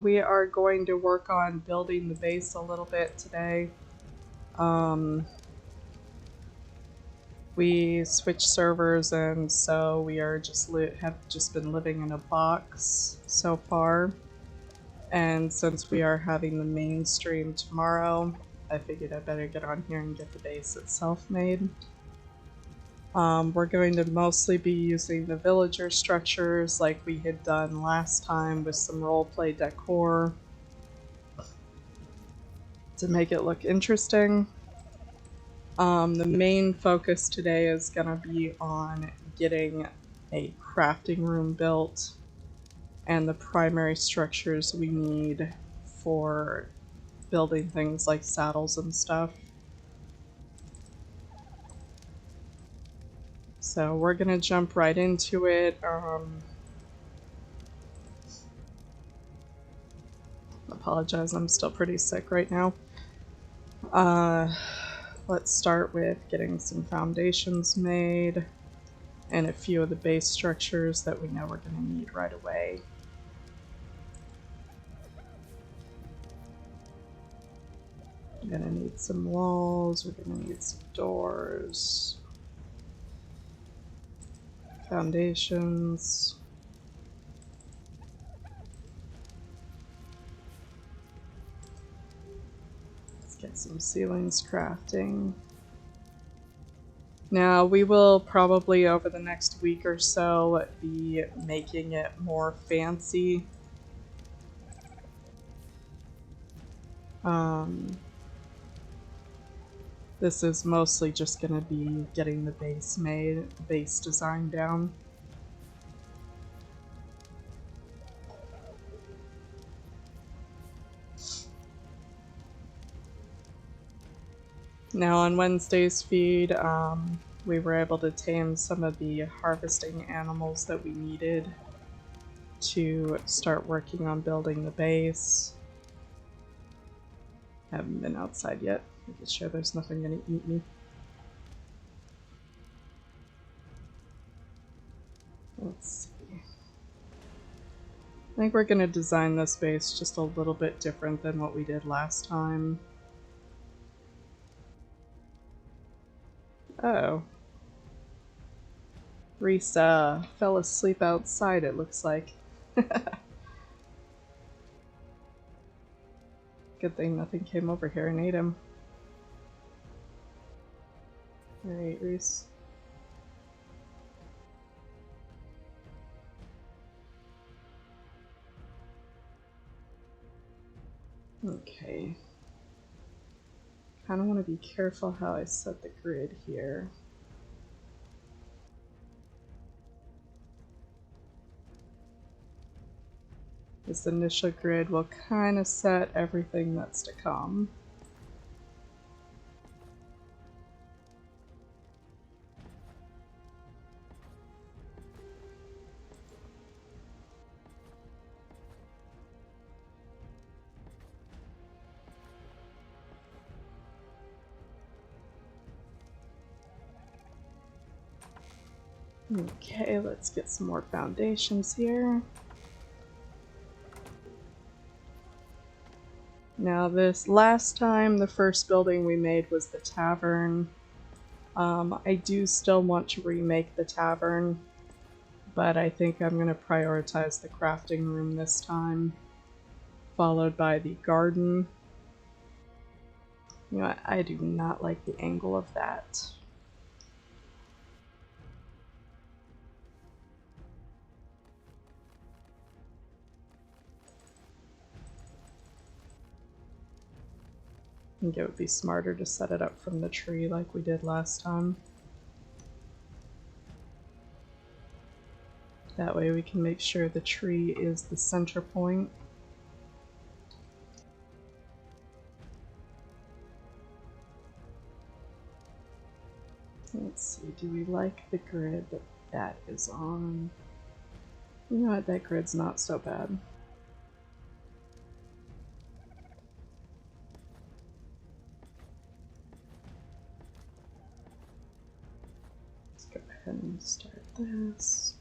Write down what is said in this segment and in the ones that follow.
We are going to work on building the base a little bit today. We switched servers, and so we are have just been living in a box so far. And since we are having the main stream tomorrow, I figured I better get on here and get the base itself made. We're going to mostly be using the villager structures like we had done last time with some roleplay decor to make it look interesting. The main focus today is going to be on getting a crafting room built and the primary structures we need for building things like saddles and stuff. So we're going to jump right into it. Apologize, I'm still pretty sick right now. Let's start with getting some foundations made and a few of the base structures that we know we're going to need right away. We're going to need some walls, we're going to need some doors, foundations. Let's get some ceilings crafting. Now, we will probably over the next week or so be making it more fancy. This is mostly just going to be getting the base made, the base design down. Now on Wednesday's feed, we were able to tame some of the harvesting animals that we needed to start working on building the base. Haven't been outside yet, making sure there's nothing gonna eat me. Let's see. I think we're gonna design this base just a little bit different than what we did last time. Oh. Reese fell asleep outside, it looks like. Good thing nothing came over here and ate him. Alright, Reese. Okay. Kinda wanna be careful how I set the grid here. This initial grid will kind of set everything that's to come. Okay, let's get some more foundations here. Now this last time, the first building we made was the tavern. I do still want to remake the tavern, but I think I'm going to prioritize the crafting room this time, followed by the garden. You know, I do not like the angle of that. I think it would be smarter to set it up from the tree like we did last time. That way we can make sure the tree is the center point. Let's see, do we like the grid that that is on? You know what, that grid's not so bad. Let's go ahead and start this.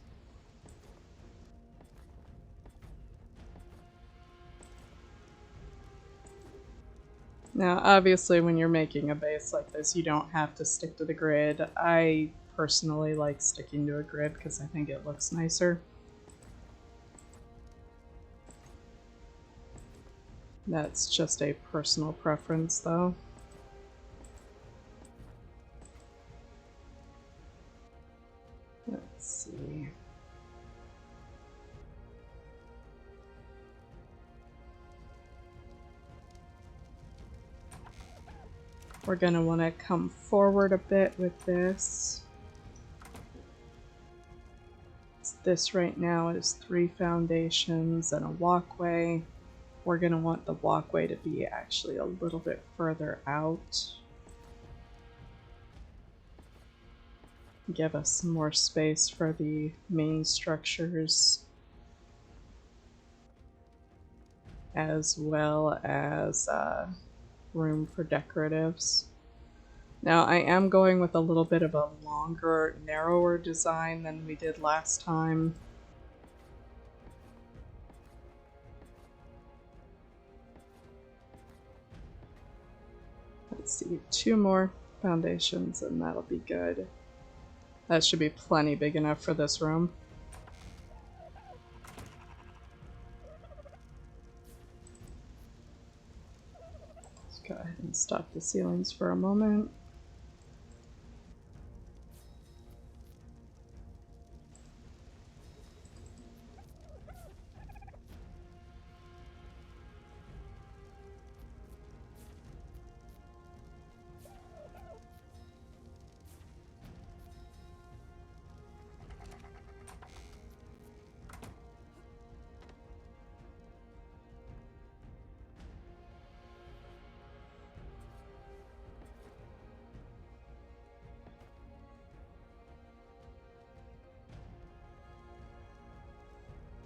Now, obviously, when you're making a base like this, you don't have to stick to the grid. I personally like sticking to a grid because I think it looks nicer. That's just a personal preference, though. Let's see. We're going to want to come forward a bit with this. This right now is 3 foundations and a walkway. We're going to want the walkway to be actually a little bit further out. Give us some more space for the main structures, as well as room for decoratives. Now I am going with a little bit of a longer, narrower design than we did last time. Let's see, 2 more foundations and that'll be good. That should be plenty big enough for this room. Let's go ahead and stop the ceilings for a moment.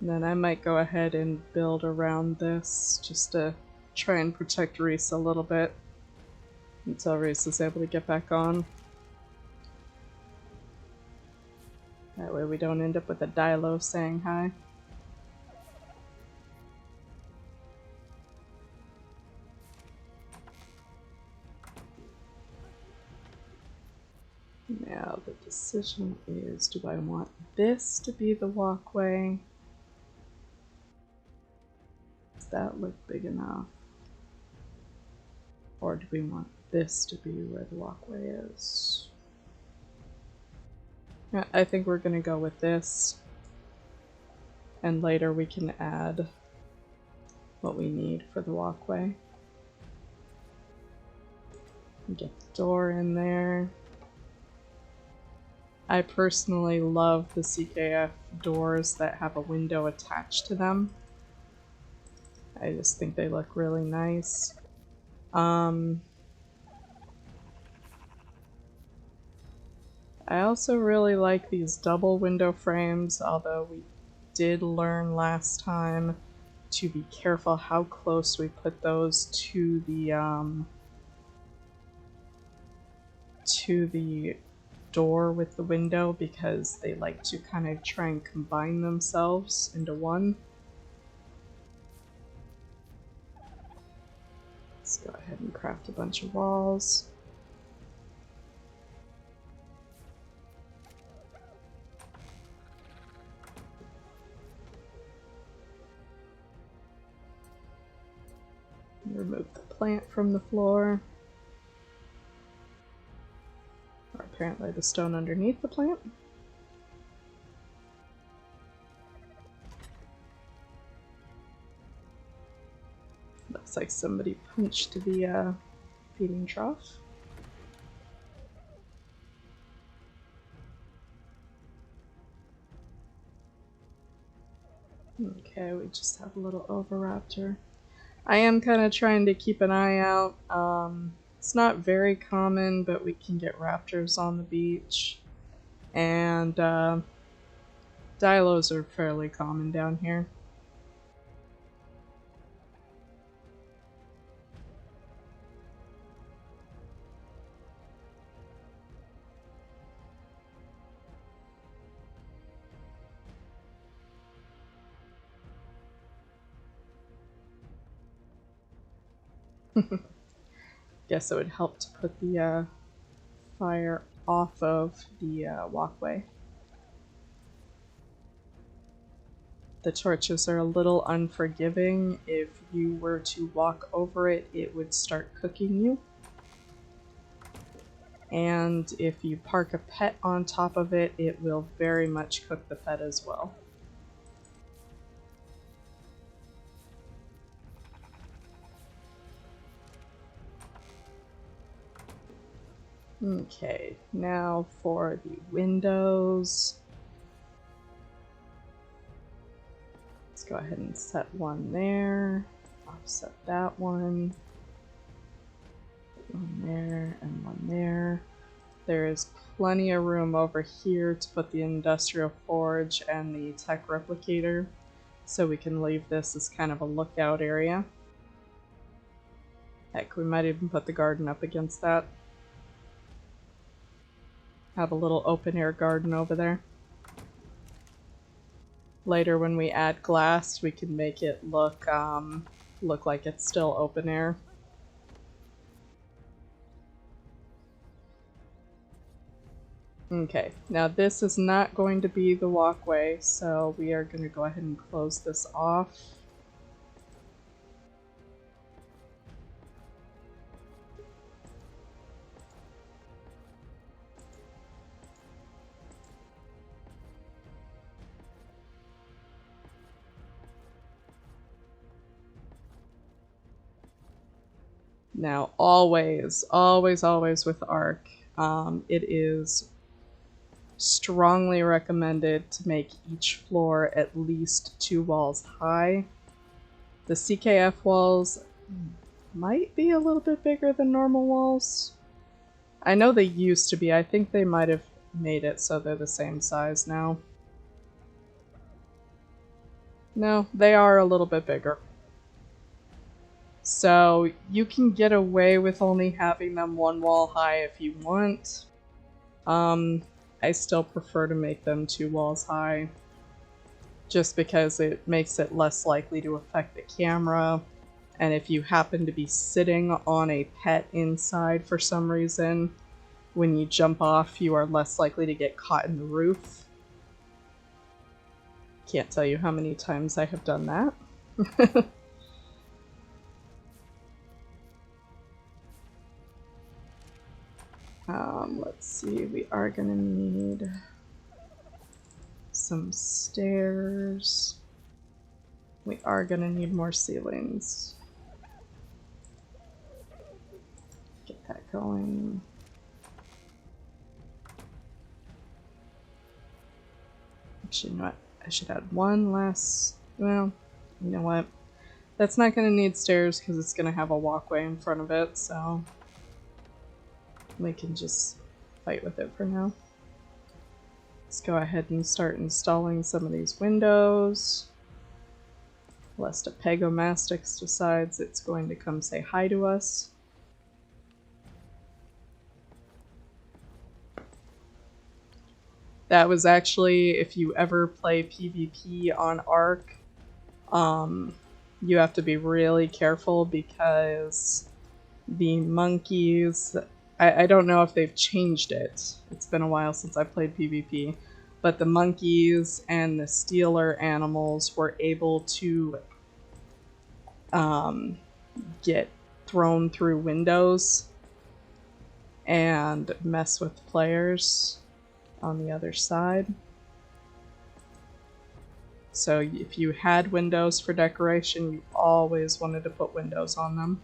And then I might go ahead and build around this just to try and protect Reese a little bit until Reese is able to get back on. That way we don't end up with a Dilo saying hi. Now the decision is, do I want this to be the walkway? Does that look big enough? Or do we want this to be where the walkway is? Yeah, I think we're gonna go with this. And later we can add what we need for the walkway. Get the door in there. I personally love the CKF doors that have a window attached to them. I just think they look really nice. I also really like these double window frames, although we did learn last time to be careful how close we put those to the door with the window, because they like to kind of try and combine themselves into one. Let's go ahead and craft a bunch of walls. Remove the plant from the floor. Or apparently the stone underneath the plant. Looks like somebody punched the feeding trough. Okay, we just have a little Oviraptor. I am kind of trying to keep an eye out. It's not very common, but we can get raptors on the beach. And Dilos are fairly common down here. Guess it would help to put the fire off of the walkway. The torches are a little unforgiving. If you were to walk over it, it would start cooking you. And if you park a pet on top of it, it will very much cook the pet as well. Okay, now for the windows. Let's go ahead and set one there. Offset that one. One there and one there. There is plenty of room over here to put the industrial forge and the tech replicator, so we can leave this as kind of a lookout area. Heck, we might even put the garden up against that. Have a little open air garden over there. Later when we add glass, we can make it look like it's still open air. Okay, now this is not going to be the walkway, so we are going to go ahead and close this off. Now, always with Ark, it is strongly recommended to make each floor at least 2 walls high. The CKF walls might be a little bit bigger than normal walls. I know they used to be. I think they might have made it so they're the same size now. No, they are a little bit bigger. So you can get away with only having them 1 wall high if you want. I still prefer to make them 2 walls high, just because it makes it less likely to affect the camera, and if you happen to be sitting on a pet inside for some reason, when you jump off you are less likely to get caught in the roof. Can't tell you how many times I have done that. Let's see, we are gonna need some stairs. We are gonna need more ceilings. Get that going. Actually, you know what? I should add one last... Well, you know what? That's not gonna need stairs because it's gonna have a walkway in front of it, so... we can just fight with it for now. Let's go ahead and start installing some of these windows. Lest a Pegomastix decides it's going to come say hi to us. That was actually, if you ever play PvP on Ark, you have to be really careful because the monkeys... I don't know if they've changed it. It's been a while since I played PvP. But the monkeys and the stealer animals were able to get thrown through windows and mess with players on the other side. So if you had windows for decoration, you always wanted to put windows on them.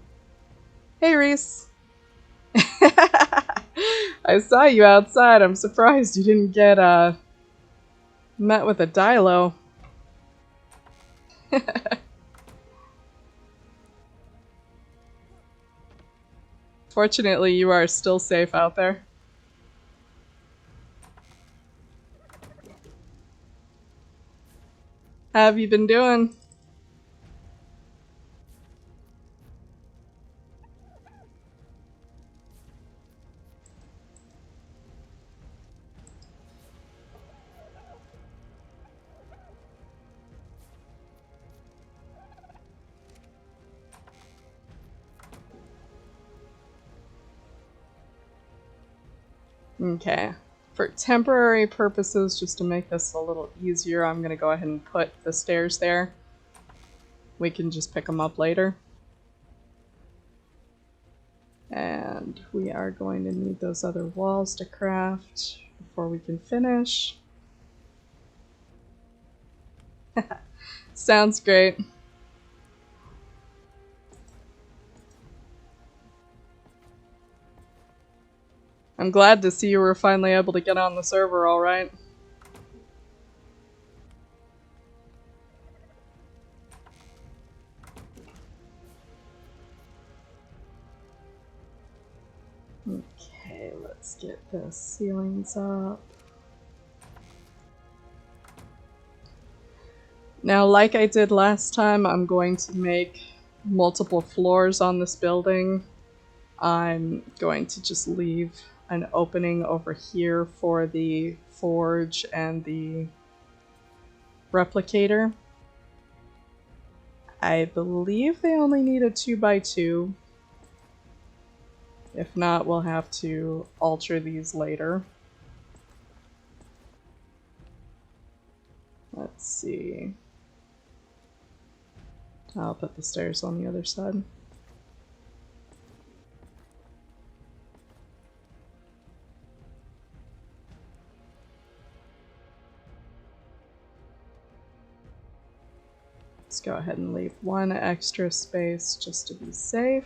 Hey, Reese! I saw you outside. I'm surprised you didn't get met with a Dilo. Fortunately, you are still safe out there. How have you been doing? Okay. For temporary purposes, just to make this a little easier, I'm going to go ahead and put the stairs there. We can just pick them up later. And we are going to need those other walls to craft before we can finish. Sounds great. I'm glad to see you were finally able to get on the server alright. Okay, let's get the ceilings up. Now, like I did last time, I'm going to make multiple floors on this building. I'm going to just leave an opening over here for the forge and the replicator. I believe they only need a 2x2. If not, we'll have to alter these later. Let's see. I'll put the stairs on the other side. Let's go ahead and leave one extra space just to be safe.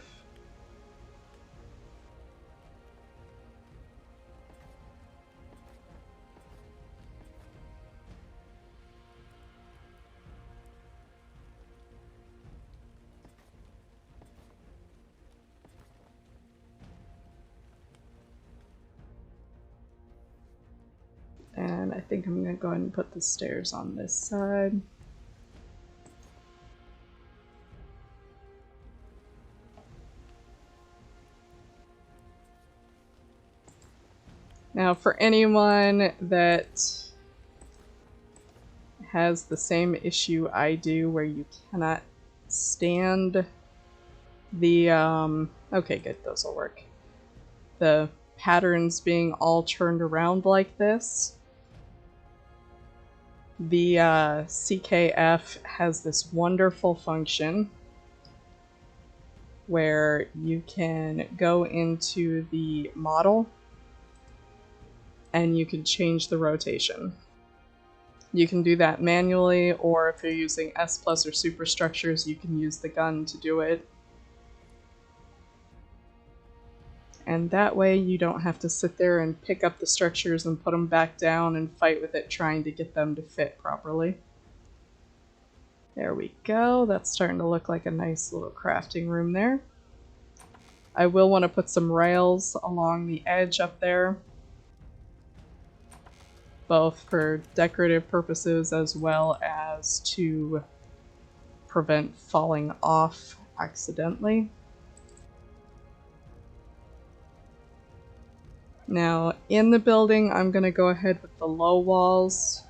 And I think I'm going to go ahead and put the stairs on this side. Now, for anyone that has the same issue I do, where you cannot stand the, okay, good, those will work. The patterns being all turned around like this. The CKF has this wonderful function where you can go into the model and you can change the rotation. You can do that manually, or if you're using S plus or superstructures, you can use the gun to do it. And that way you don't have to sit there and pick up the structures and put them back down and fight with it trying to get them to fit properly. There we go. That's starting to look like a nice little crafting room there. I will want to put some rails along the edge up there, both for decorative purposes as well as to prevent falling off accidentally. Now, in the building, I'm going to go ahead with the low walls.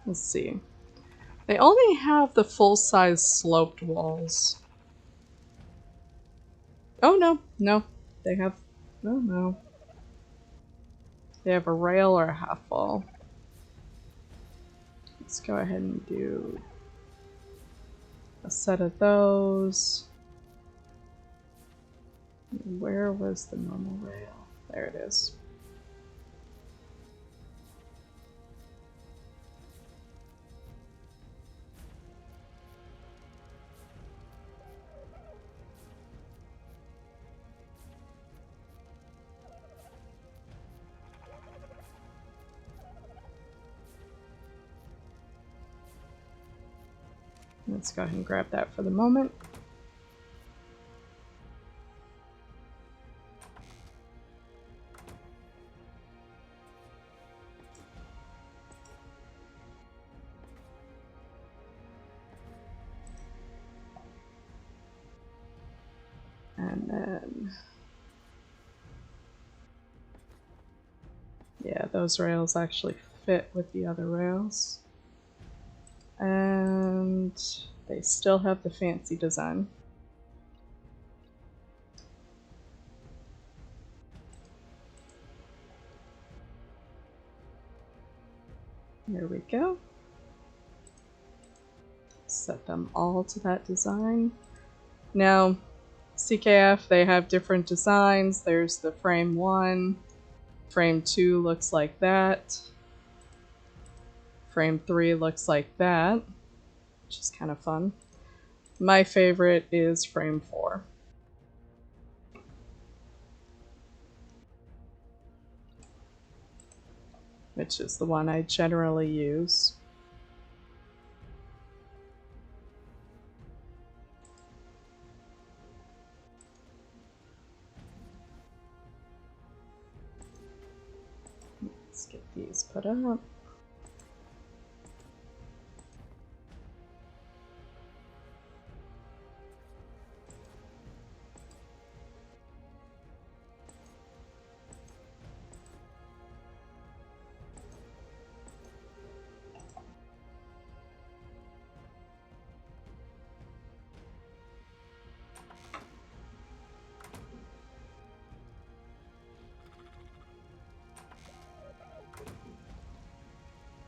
Let's see. They only have the full-size sloped walls. Oh, no. No. They have... Oh, no. They have a rail or a half wall. Let's go ahead and do a set of those. Where was the normal rail? There it is. Let's go ahead and grab that for the moment. And then... yeah, those rails actually fit with the other rails. And they still have the fancy design. There we go. Set them all to that design. Now, CKF, they have different designs. There's the frame 1. Frame 2 looks like that. Frame 3 looks like that, which is kind of fun. My favorite is frame 4. Which is the one I generally use. Let's get these put up.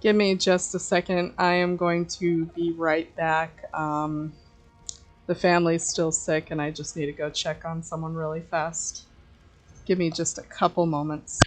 Give me just a second. I am going to be right back. The family's still sick and I just need to go check on someone really fast. Give me just a couple moments.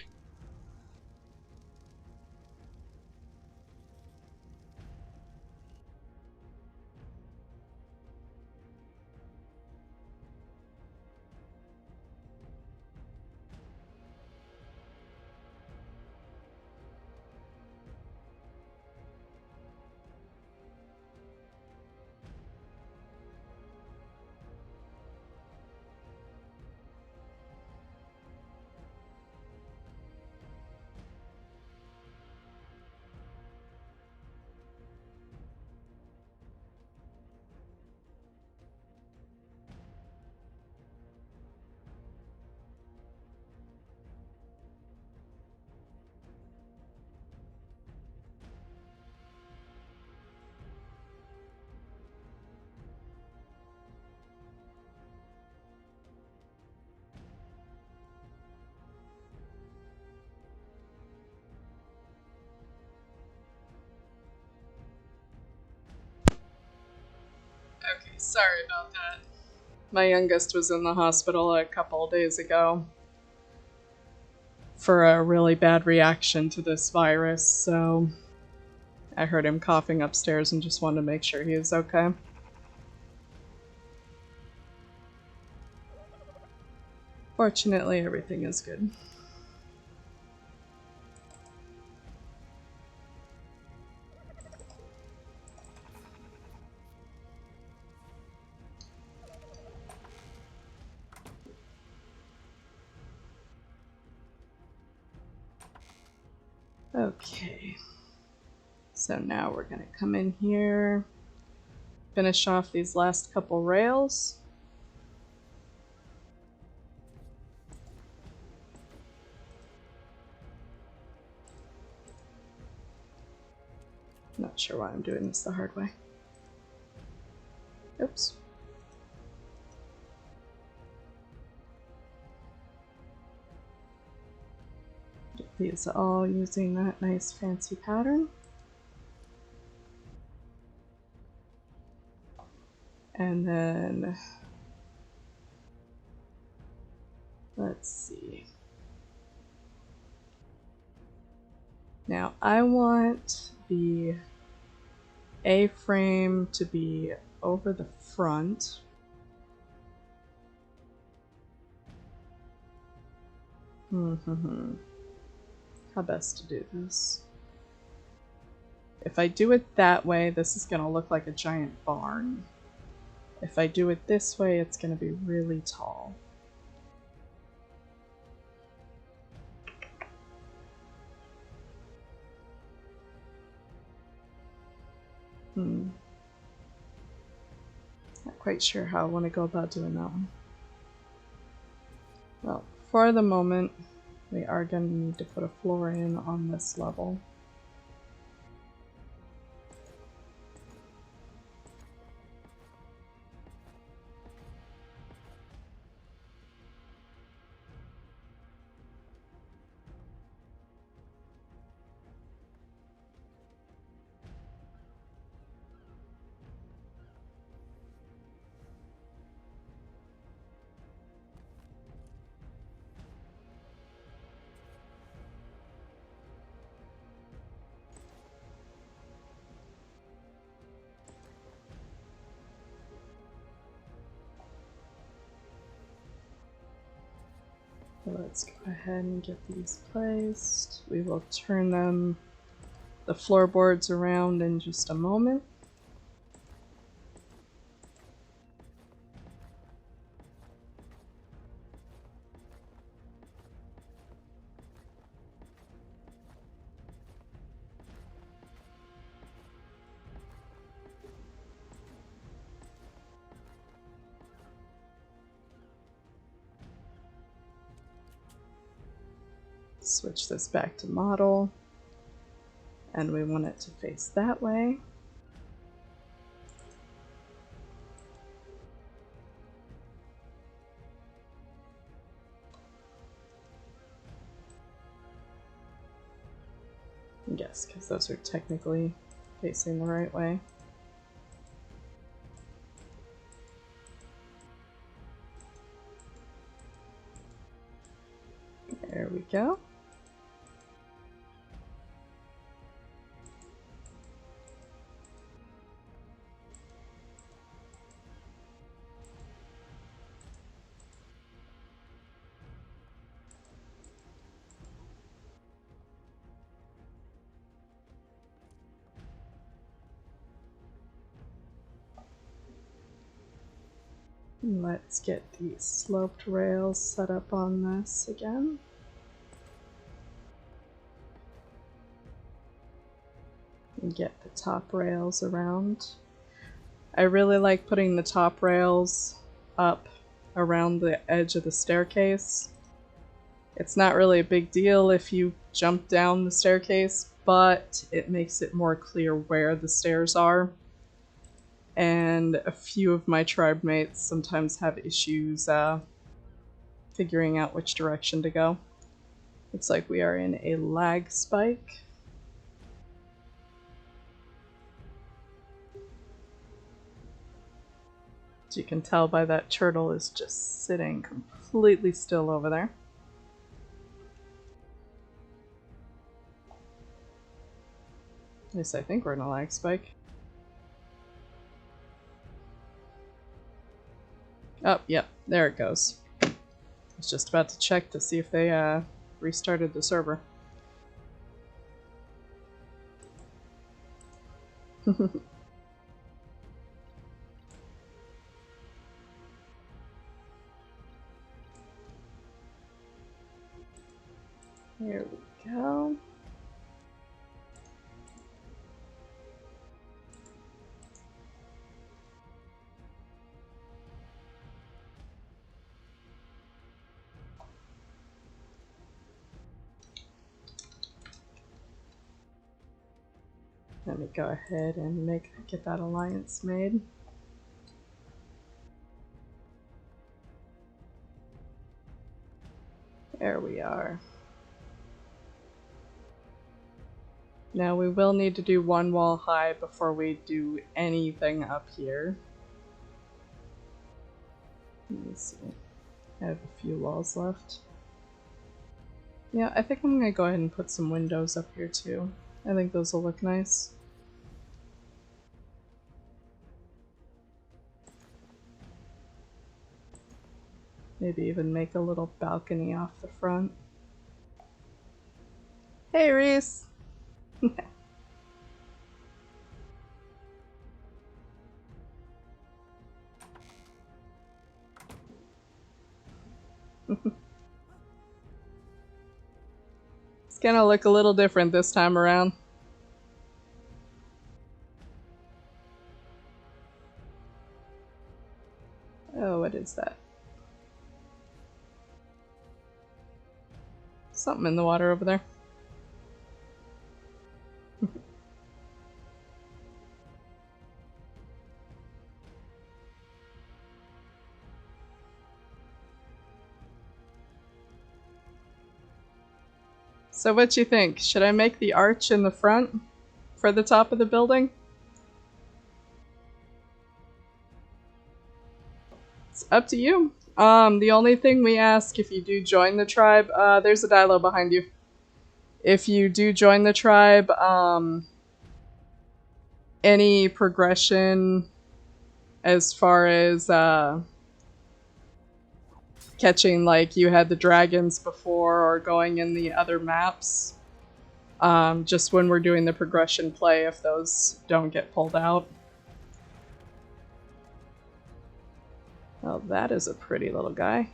Okay, sorry about that. My youngest was in the hospital a couple days ago for a really bad reaction to this virus, so I heard him coughing upstairs and just wanted to make sure he was okay. Fortunately, everything is good. Okay. So now we're gonna come in here, finish off these last couple rails. Not sure why I'm doing this the hard way. Oops. Get these all using that nice fancy pattern. And then let's see. Now I want the A-frame to be over the front. How best to do this? If I do it that way, this is gonna look like a giant barn. If I do it this way, it's gonna be really tall. Not quite sure how I want to go about doing that one. Well, for the moment, we are going to need to put a floor in on this level. Let's go ahead and get these placed. We will turn the floorboards around in just a moment. Switch this back to model, and we want it to face that way. Yes, because those are technically facing the right way. There we go. Let's get these sloped rails set up on this again. And get the top rails around. I really like putting the top rails up around the edge of the staircase. It's not really a big deal if you jump down the staircase, but it makes it more clear where the stairs are. And a few of my tribe mates sometimes have issues figuring out which direction to go. Looks like we are in a lag spike. As you can tell by that turtle is just sitting completely still over there. At least I think we're in a lag spike. Oh, yep, there it goes. I was just about to check to see if they restarted the server. Here we go. Let me go ahead and get that alliance made. There we are. Now we will need to do one wall high before we do anything up here. Let me see. I have a few walls left. Yeah, I think I'm gonna go ahead and put some windows up here too. I think those will look nice. Maybe even make a little balcony off the front. Hey, Reese! It's gonna look a little different this time around. Oh, what is that? Something in the water over there. So what you think? Should I make the arch in the front for the top of the building? It's up to you. The only thing we ask if you do join the tribe, there's a Dilo behind you. If you do join the tribe, any progression as far as catching, like, you had the dragons before or going in the other maps. Just when we're doing the progression play, if those don't get pulled out. Oh, that is a pretty little guy.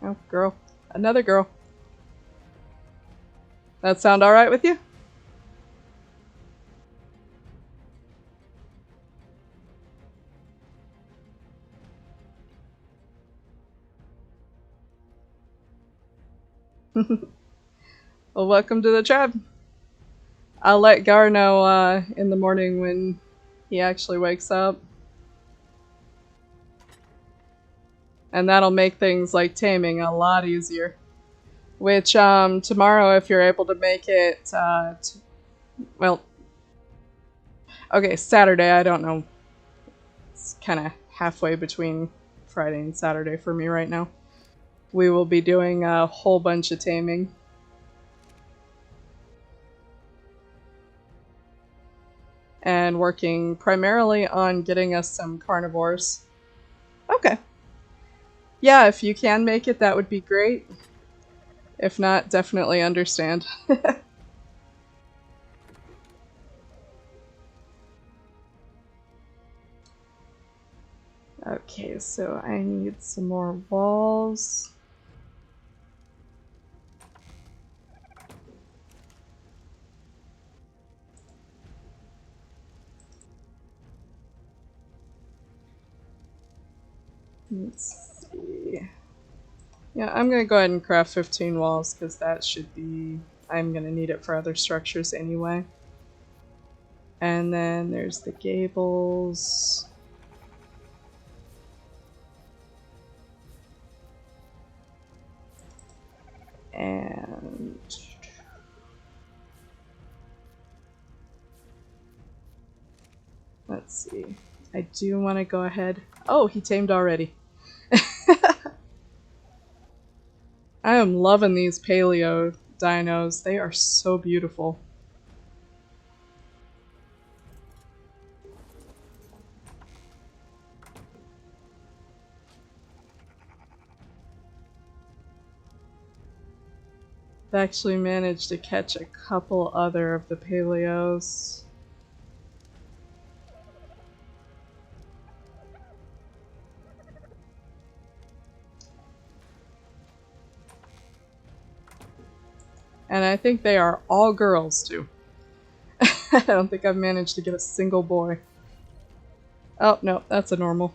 Oh, girl. Another girl. That sound alright with you? Well, welcome to the tribe. I'll let Gar know in the morning when he actually wakes up. And that'll make things like taming a lot easier. Which, tomorrow, if you're able to make it, well, okay, Saturday, I don't know. It's kind of halfway between Friday and Saturday for me right now. We will be doing a whole bunch of taming. And working primarily on getting us some carnivores. Okay. Yeah, if you can make it, that would be great. If not, definitely understand. Okay, so I need some more walls. Let's see. Yeah, I'm gonna go ahead and craft 15 walls because that should be... I'm gonna need it for other structures anyway. And then there's the gables. And... let's see. I do want to go ahead... Oh, he tamed already. I am loving these paleo dinos. They are so beautiful. I've actually managed to catch a couple other of the paleos. And I think they are all girls, too. I don't think I've managed to get a single boy. Oh, no, that's a normal.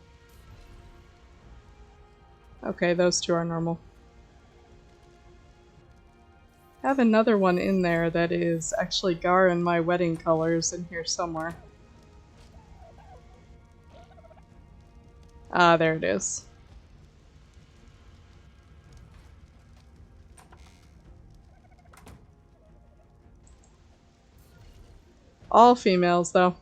Okay, those two are normal. I have another one in there that is actually Gar in my wedding colors in here somewhere. Ah, there it is. All females, though.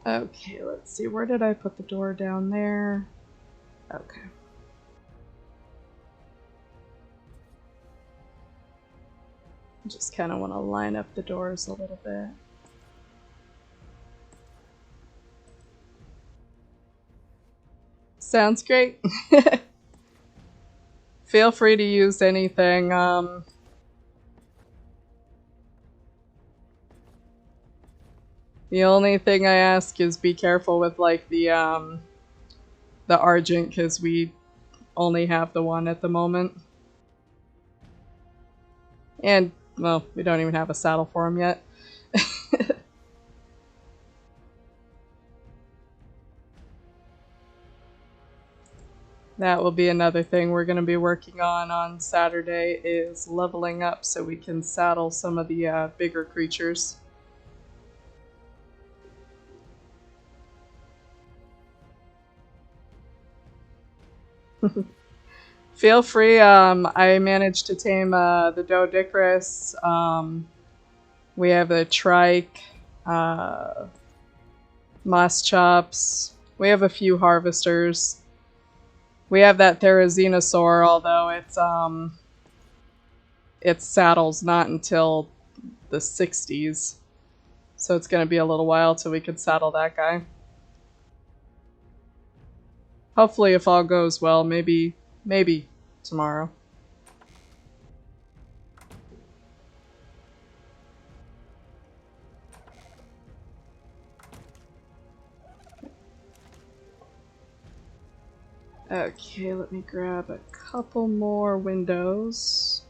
Okay, let's see. Where did I put the door down there? Okay. Just kind of want to line up the doors a little bit. Sounds great. Feel free to use anything. The only thing I ask is be careful with like the Argent, because we only have the one at the moment. And, well, we don't even have a saddle for him yet. That will be another thing we're going to be working on Saturday, is leveling up so we can saddle some of the bigger creatures. Feel free. I managed to tame the Dodicarus. We have a trike, moss chops. We have a few harvesters. We have that Therizinosaur, although it's its saddles not until the 60s. So it's going to be a little while till we can saddle that guy. Hopefully, if all goes well, maybe tomorrow. Okay, let me grab a couple more windows.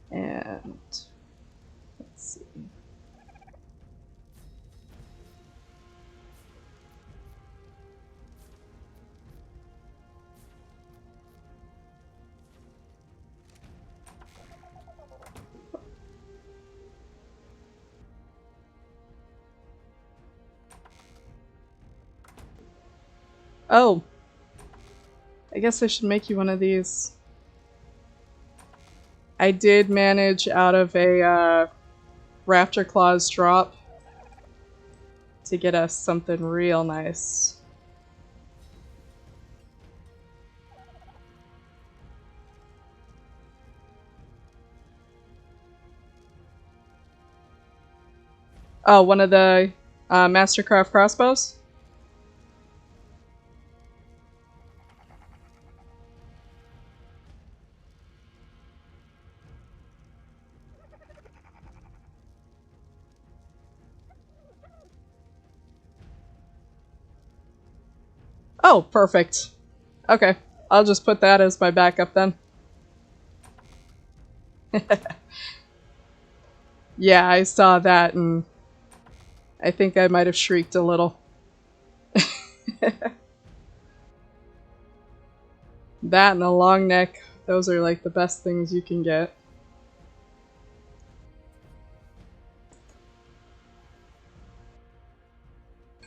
And let's see. Oh, I guess I should make you one of these. I did manage out of a Raptor Claws drop to get us something real nice. Oh, one of the Mastercraft crossbows? Oh, perfect. Okay, I'll just put that as my backup then. Yeah, I saw that and I think I might have shrieked a little. That and a long neck, those are like the best things you can get.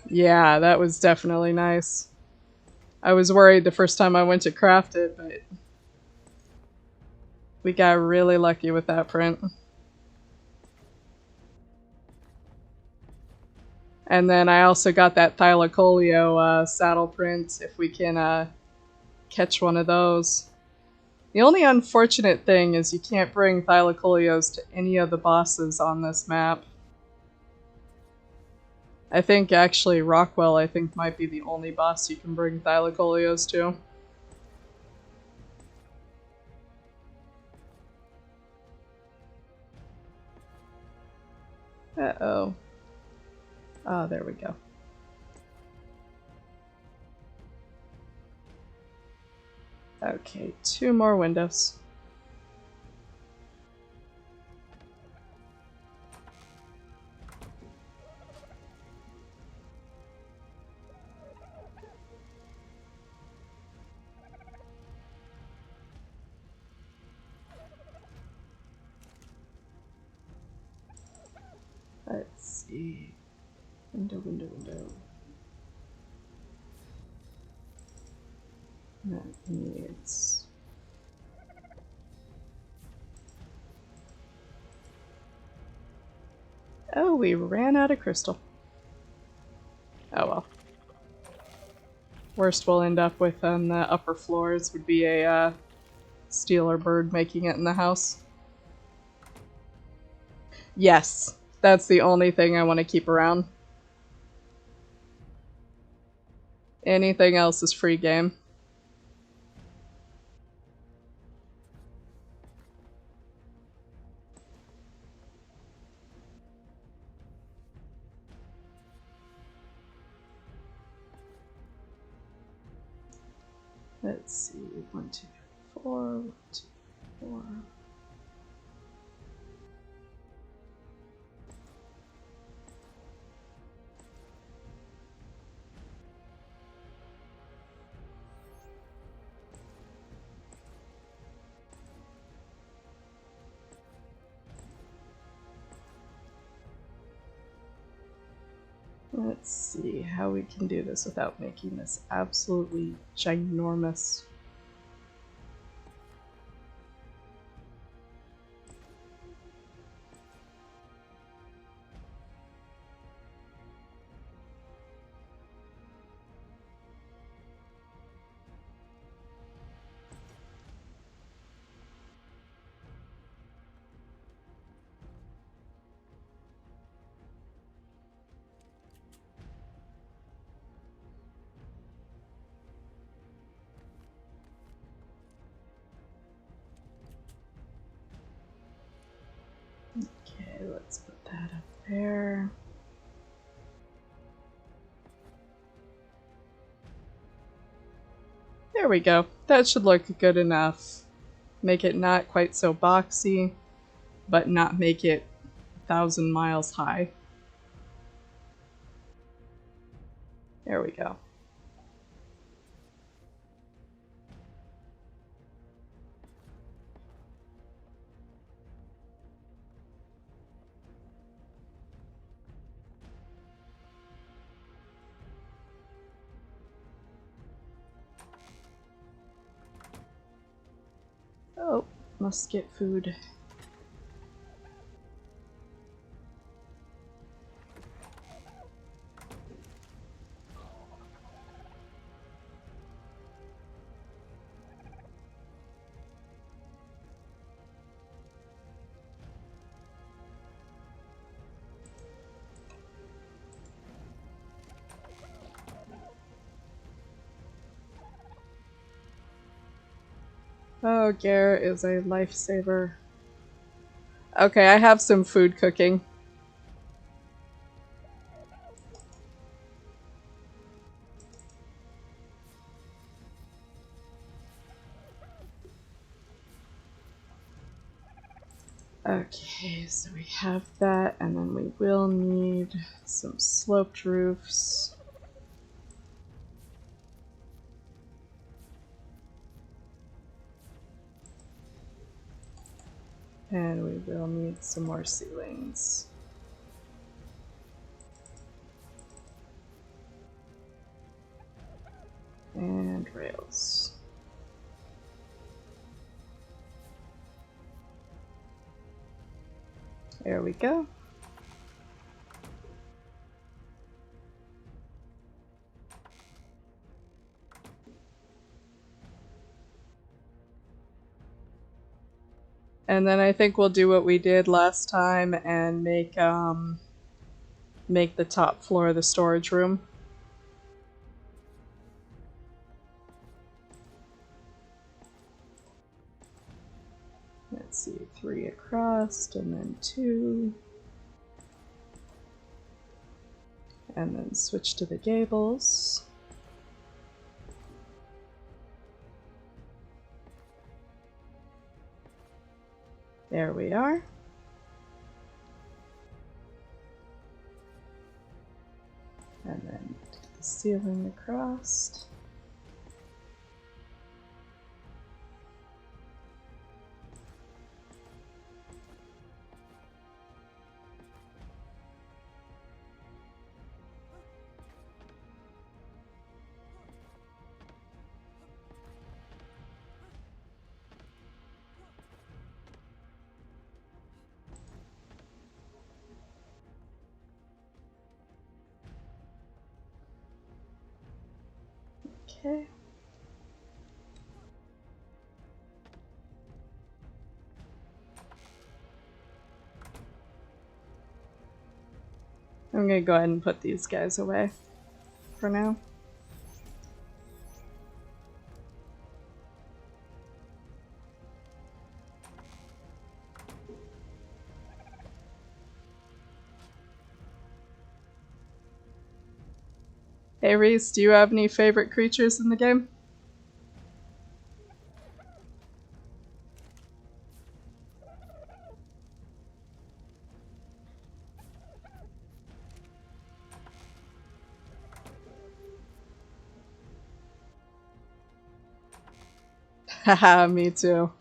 Yeah, that was definitely nice. I was worried the first time I went to craft it, but we got really lucky with that print. And then I also got that Thylacoleo saddle print, if we can catch one of those. The only unfortunate thing is you can't bring Thylacoleos to any of the bosses on this map. I think actually Rockwell, I think, might be the only boss you can bring Thylacoleos to. Uh-oh. Oh, there we go. Okay, 2 more windows. Let's see. Window. That needs... Oh, we ran out of crystal. Oh well. Worst we'll end up with on the upper floors would be a steel or bird making it in the house. Yes, that's the only thing I want to keep around. Anything else is free game. Let's see, 1, 2, 4, 1, 2, 4. Let's see how we can do this without making this absolutely ginormous. Okay, let's put that up there. There we go. That should look good enough. Make it not quite so boxy, but not make it 1,000 miles high. There we go. Oh, must get food. Oh, Garrett is a lifesaver. Okay, I have some food cooking. Okay, so we have that, and then we will need some sloped roofs. And we will need some more ceilings. And rails. There we go. And then I think we'll do what we did last time and make the top floor the storage room. Let's see, 3 across and then 2. And then switch to the gables. There we are. And then the ceiling across. Okay. I'm gonna go ahead and put these guys away for now. Hey Reese, do you have any favorite creatures in the game? Haha, me too.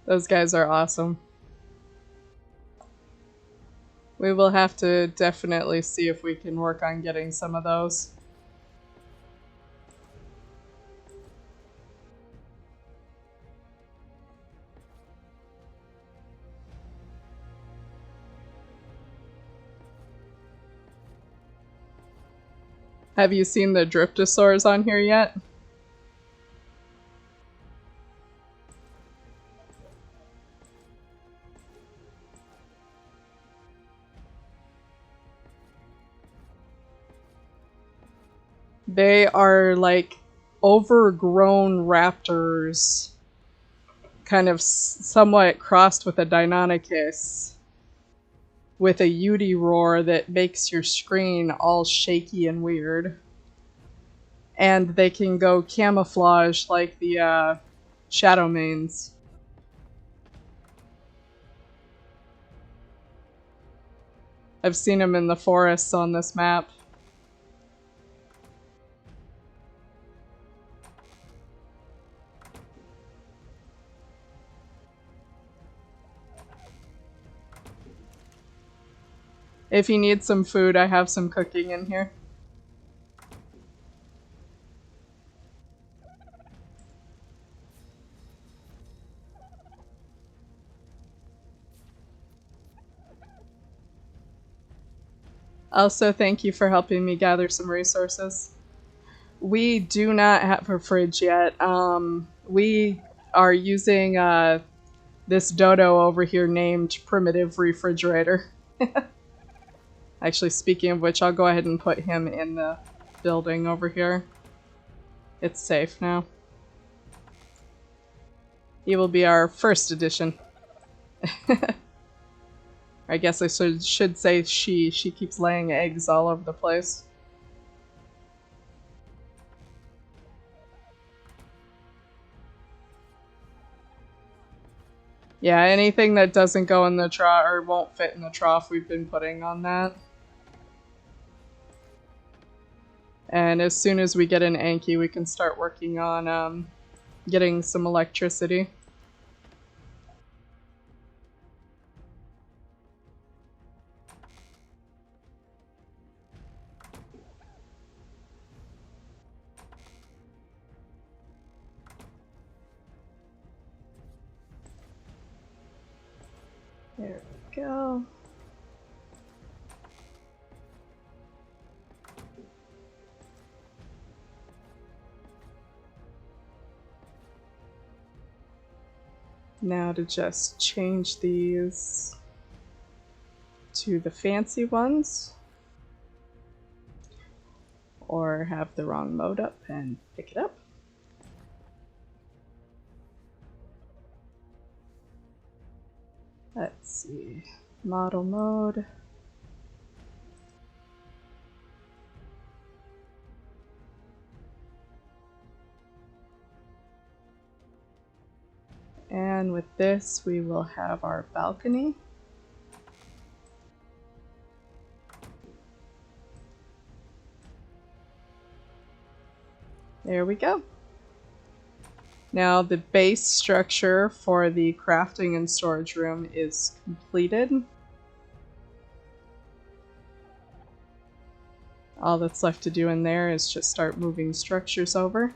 Those guys are awesome. We will have to definitely see if we can work on getting some of those. Have you seen the Dryptosaurs on here yet? They are like overgrown raptors, kind of somewhat crossed with a Deinonychus. with a Yudi roar that makes your screen all shaky and weird. And they can go camouflage like the shadow mains. I've seen them in the forests on this map. If you need some food, I have some cooking in here. Also, thank you for helping me gather some resources. We do not have a fridge yet. We are using this dodo over here named Primitive Refrigerator. Actually, speaking of which, I'll go ahead and put him in the building over here. It's safe now. He will be our first addition. I guess I should say she. She keeps laying eggs all over the place. Yeah, anything that doesn't go in the trough or won't fit in the trough, we've been putting on that. And as soon as we get an Anki, we can start working on getting some electricity. There we go. Now to just change these to the fancy ones. Or have the wrong mode up and pick it up. Let's see. Model mode. And with this, we will have our balcony. There we go. Now the base structure for the crafting and storage room is completed. All that's left to do in there is just start moving structures over.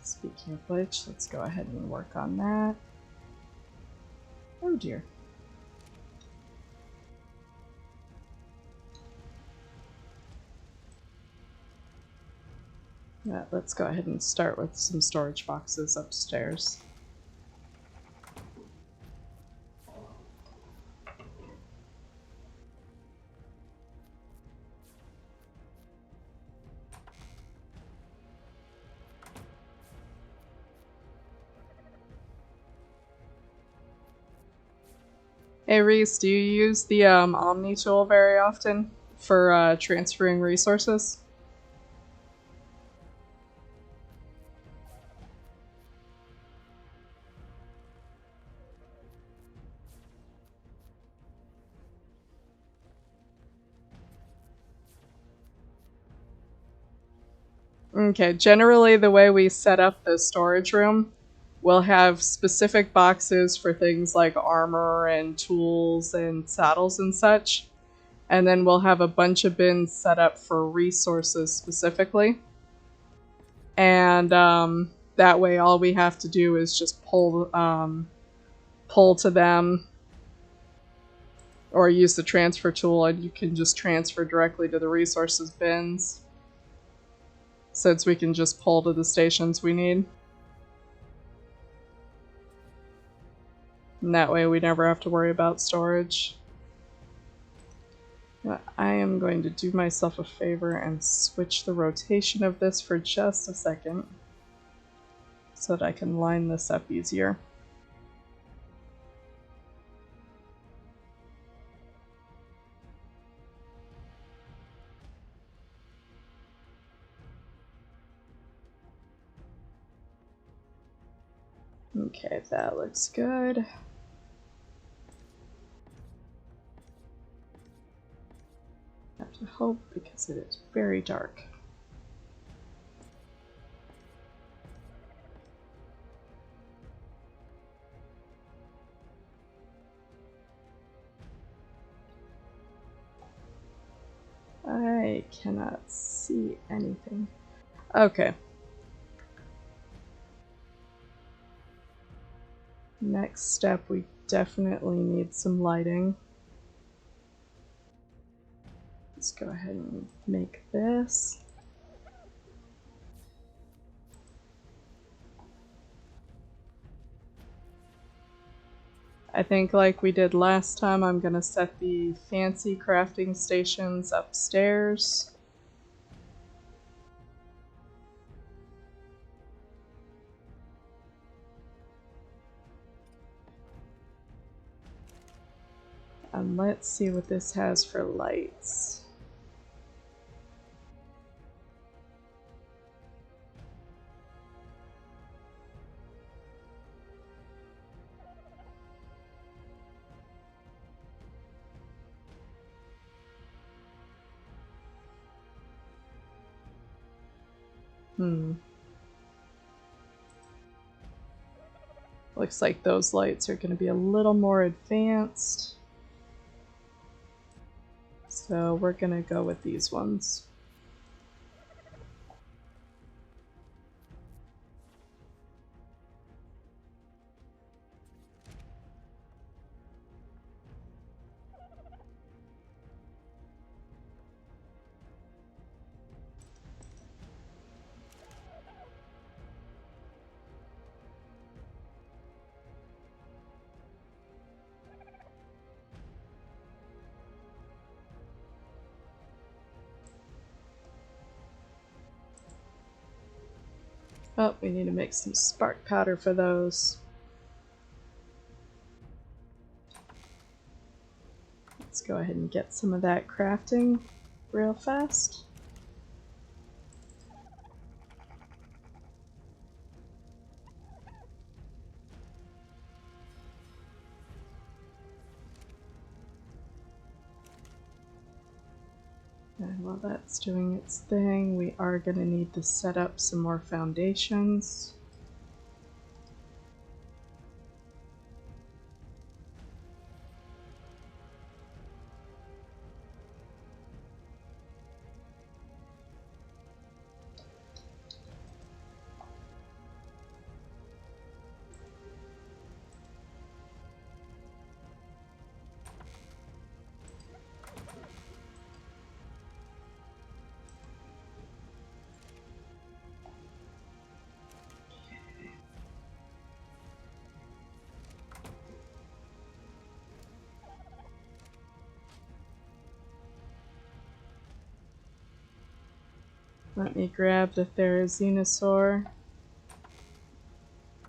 Speaking of which, let's go ahead and work on that. Oh dear. Let's go ahead and start with some storage boxes upstairs. Hey Reese, do you use the Omni tool very often for transferring resources? Okay, generally the way we set up the storage room, we'll have specific boxes for things like armor and tools and saddles and such. And then we'll have a bunch of bins set up for resources specifically. And that way all we have to do is just pull to them or use the transfer tool and you can just transfer directly to the resources bins. Since we can just pull to the stations we need. And that way we never have to worry about storage. I am going to do myself a favor and switch the rotation of this for just a second. so that I can line this up easier. Okay, that looks good. I have to hope because it is very dark. I cannot see anything. Okay. Next step, we definitely need some lighting. Let's go ahead and make this. I think like we did last time, I'm gonna set the fancy crafting stations upstairs. And let's see what this has for lights. Looks like those lights are going to be a little more advanced. So we're going to go with these ones. Oh, we need to make some spark powder for those. Let's go ahead and get some of that crafting real fast. And while that's doing its thing, we are going to need to set up some more foundations. Let me grab the Therizinosaur.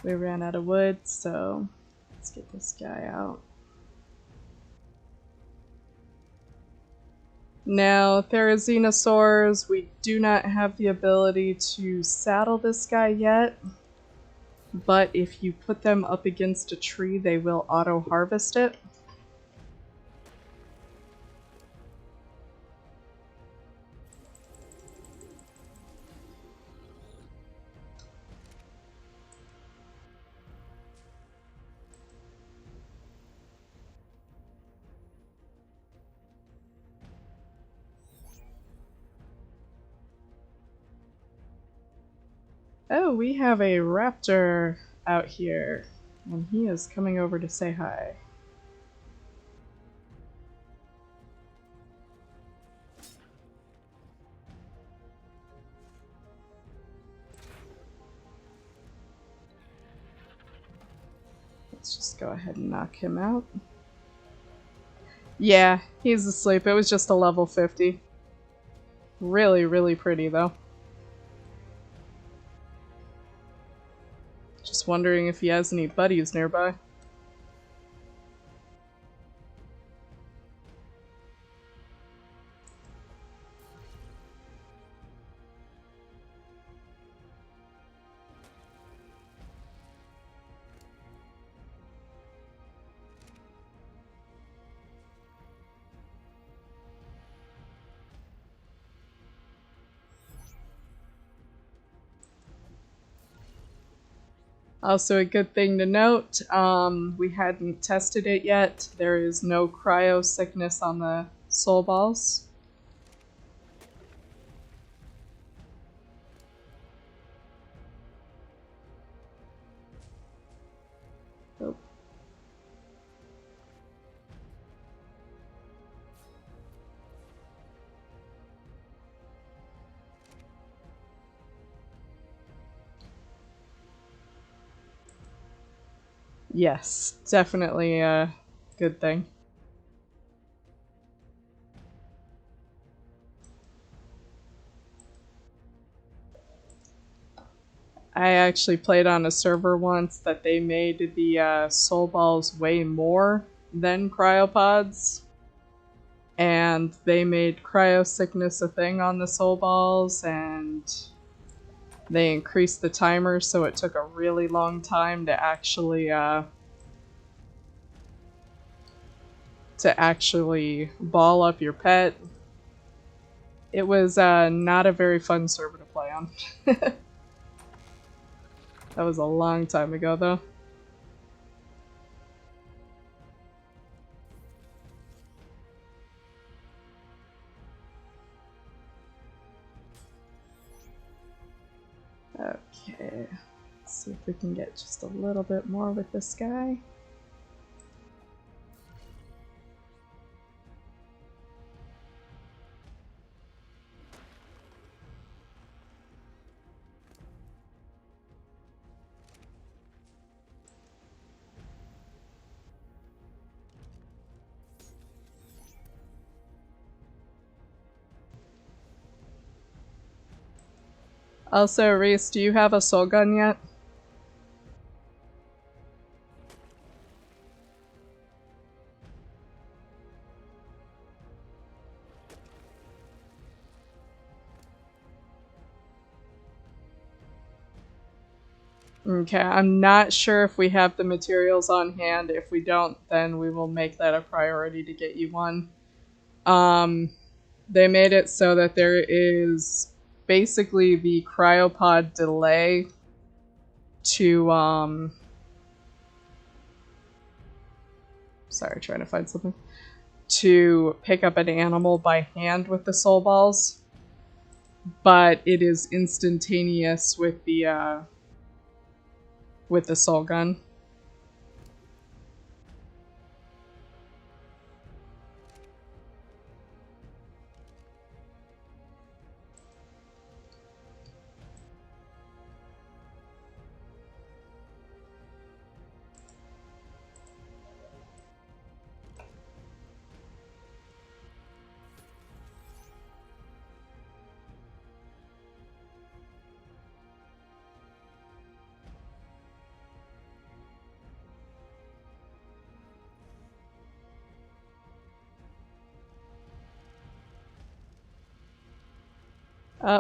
We ran out of wood, so let's get this guy out. Now, Therizinosaurs, we do not have the ability to saddle this guy yet, but if you put them up against a tree, they will auto-harvest it. Oh, we have a raptor out here, and he is coming over to say hi. Let's just go ahead and knock him out. Yeah, he's asleep. It was just a level 50. Really, really pretty, though. wondering if he has any buddies nearby. Also, a good thing to note, we hadn't tested it yet. There is no cryo sickness on the soul balls. Oh. Yes, definitely a good thing. I actually played on a server once that they made the soul balls weigh more than cryopods. And they made cryo sickness a thing on the soul balls, and they increased the timer so it took a really long time to actually ball up your pet. It was not a very fun server to play on. That was a long time ago, though. Okay, let's see if we can get just a little bit more with this guy. Also, Reese, do you have a soul gun yet? Okay, I'm not sure if we have the materials on hand. If we don't, then we will make that a priority to get you one. They made it so that there is basically the cryopod delay to, sorry, trying to find something. To pick up an animal by hand with the soul balls. But it is instantaneous with the soul gun.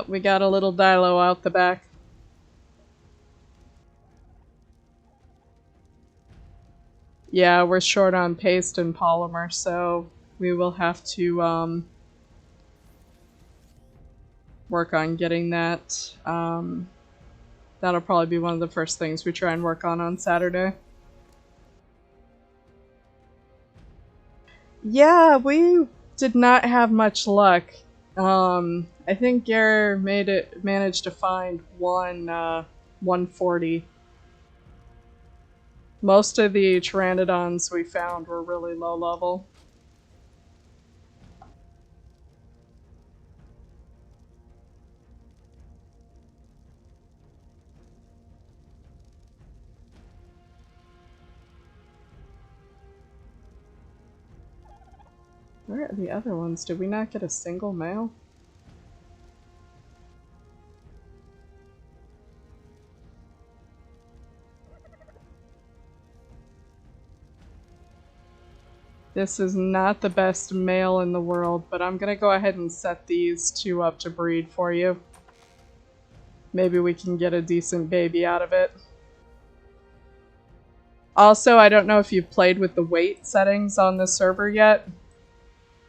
We got a little dilo out the back. Yeah, we're short on paste and polymer, so we will have to work on getting that. That'll probably be one of the first things we try and work on Saturday. Yeah, we did not have much luck. I think Gare managed to find 140. Most of the pteranodons we found were really low level. Where are the other ones? Did we not get a single male? This is not the best male in the world, but I'm gonna go ahead and set these two up to breed for you. Maybe we can get a decent baby out of it. Also, I don't know if you've played with the weight settings on the server yet.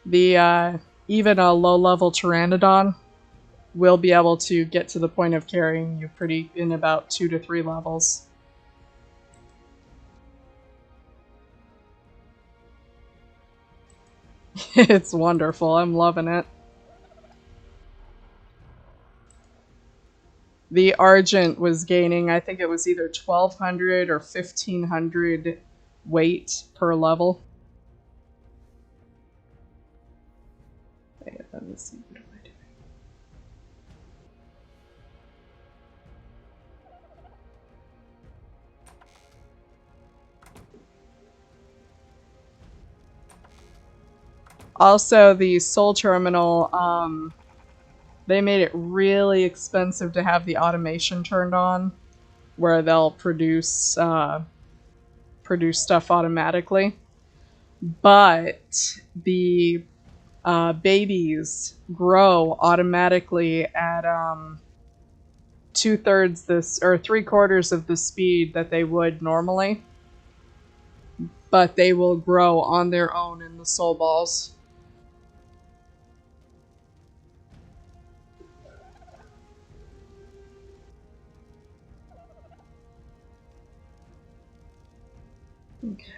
Even a low-level Pteranodon will be able to get to the point of carrying you in about 2 to 3 levels. It's wonderful. I'm loving it. The Argent was gaining, I think it was either 1200 or 1500 weight per level. Wait, let me see. What am I doing? Also, the Soul Terminal, they made it really expensive to have the automation turned on, where they'll produce stuff automatically. But the babies grow automatically at 2/3 this or 3/4 of the speed that they would normally, but they will grow on their own in the soul balls. Okay.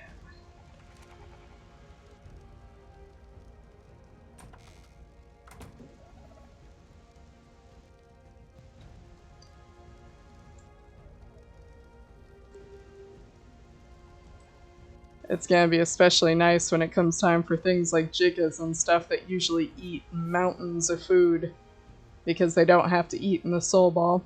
It's gonna be especially nice when it comes time for things like gigas and stuff that usually eat mountains of food because they don't have to eat in the soul ball.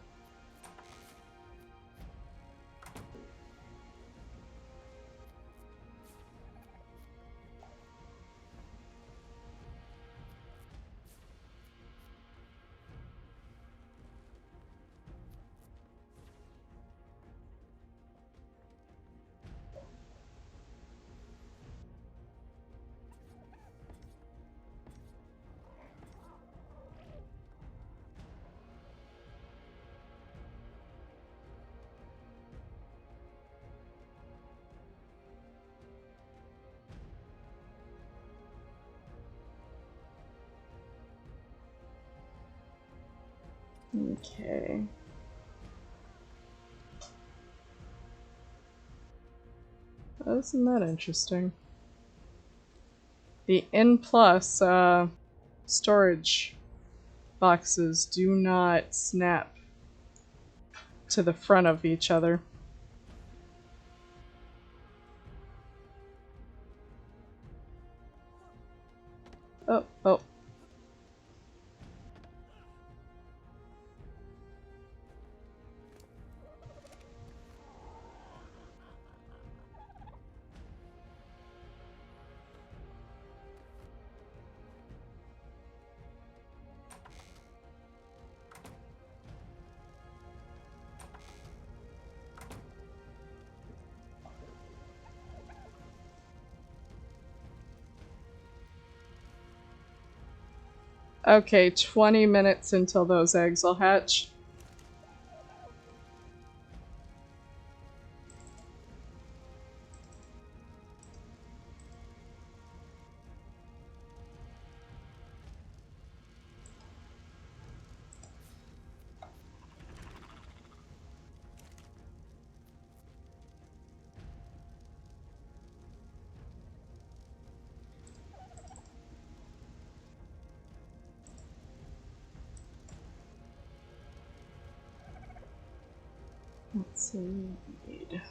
Okay. Oh, isn't that interesting? The N plus storage boxes do not snap to the front of each other. Oh, oh. Okay, 20 minutes until those eggs will hatch. Let's see what we need.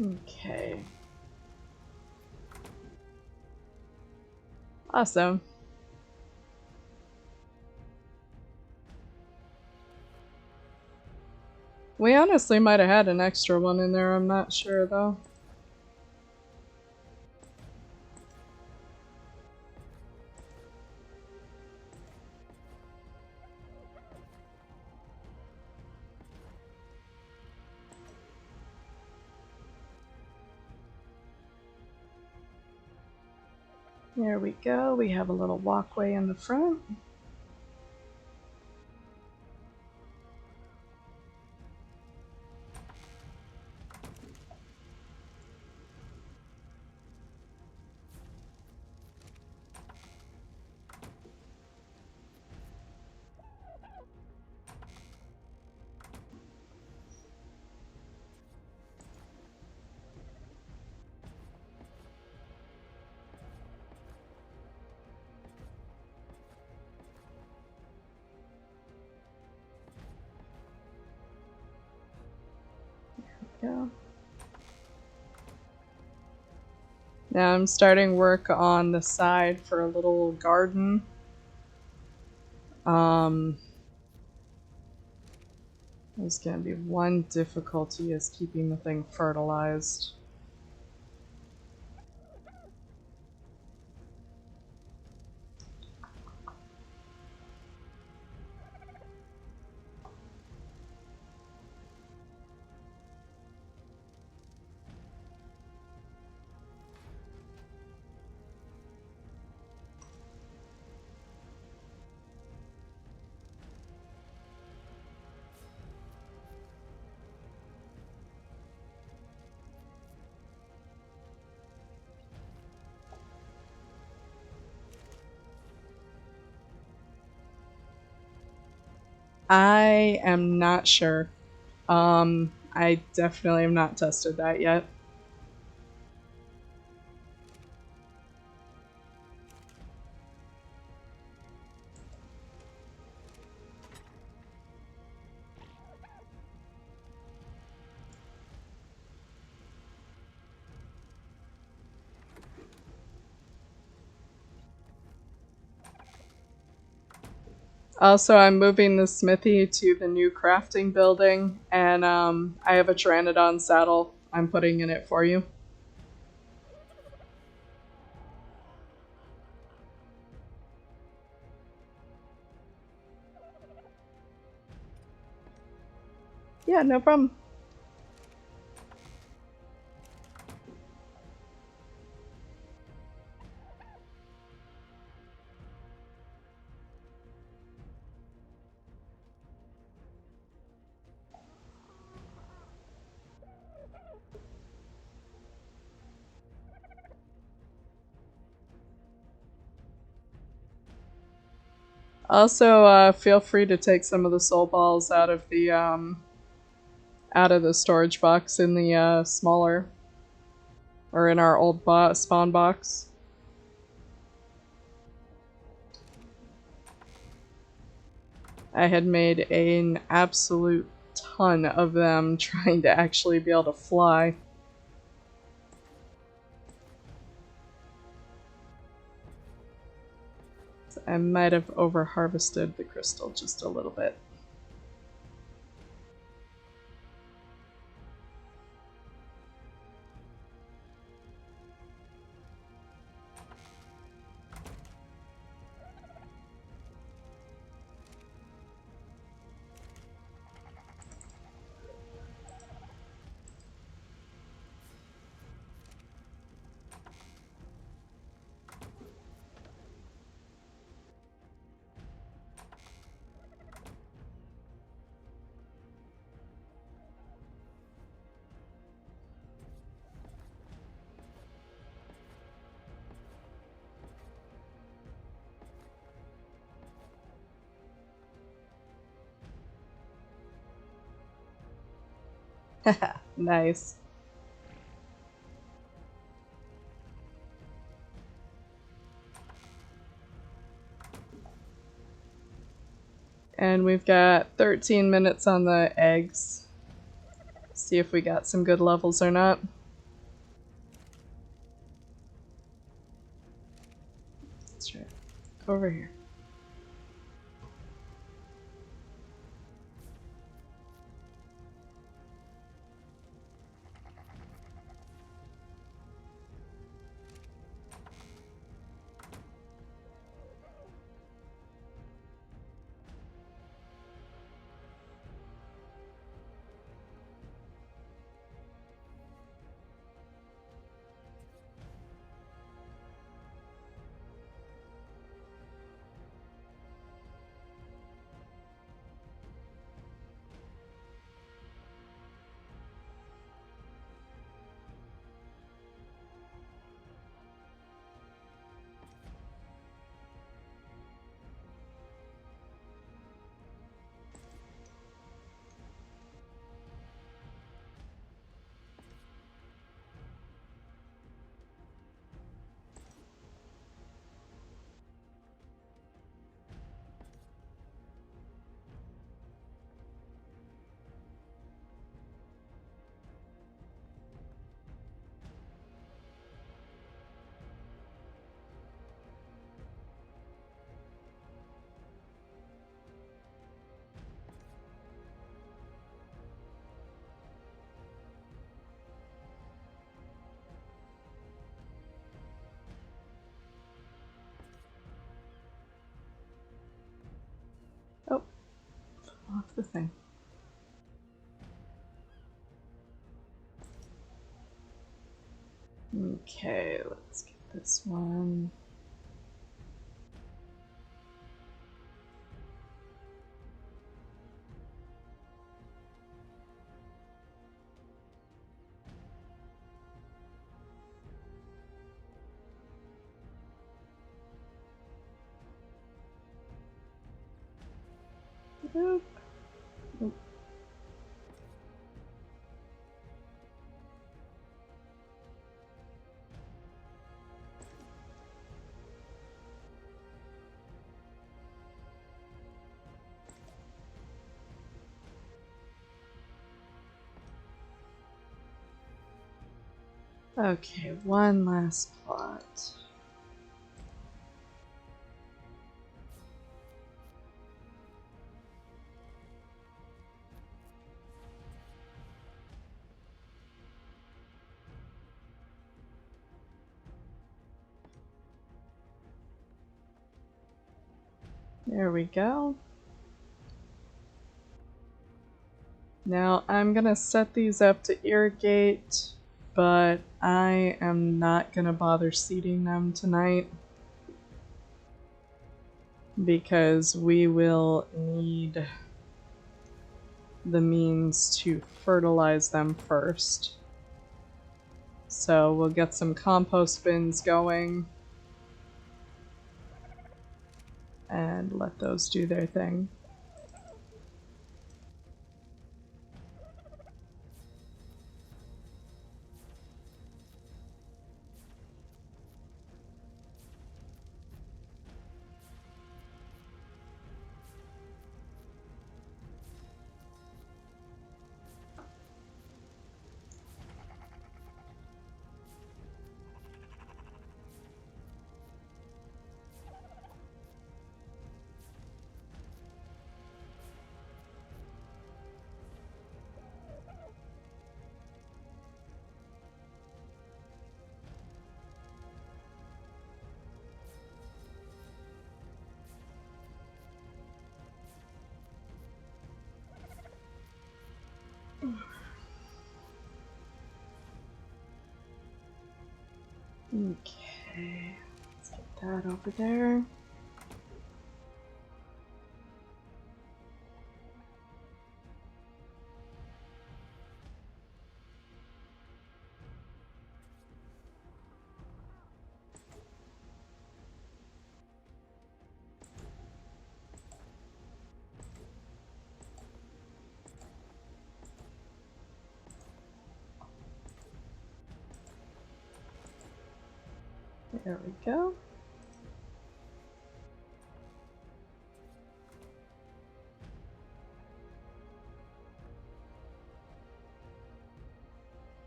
Okay. Awesome. We honestly might have had an extra one in there, I'm not sure though. There we go, we have a little walkway in the front. Yeah. Now I'm starting work on the side for a little garden. There's gonna be one difficulty is keeping the thing fertilized. I am not sure. I definitely have not tested that yet. Also, I'm moving the smithy to the new crafting building, and I have a Pteranodon saddle I'm putting in it for you. Yeah, no problem. Also, feel free to take some of the soul balls out of the storage box in the smaller, or in our old spawn box. I had made an absolute ton of them trying to actually be able to fly. I might have over harvested the crystal just a little bit. Nice. And we've got 13 minutes on the eggs. See if we got some good levels or not. That's right. Over here. Oh, off the thing. Okay, let's get this one. Oop. Oop. Okay, one last plot. There we go. Now I'm gonna set these up to irrigate, but I am not gonna bother seeding them tonight because we will need the means to fertilize them first. So we'll get some compost bins going and let those do their thing. Okay, let's get that over there. There we go.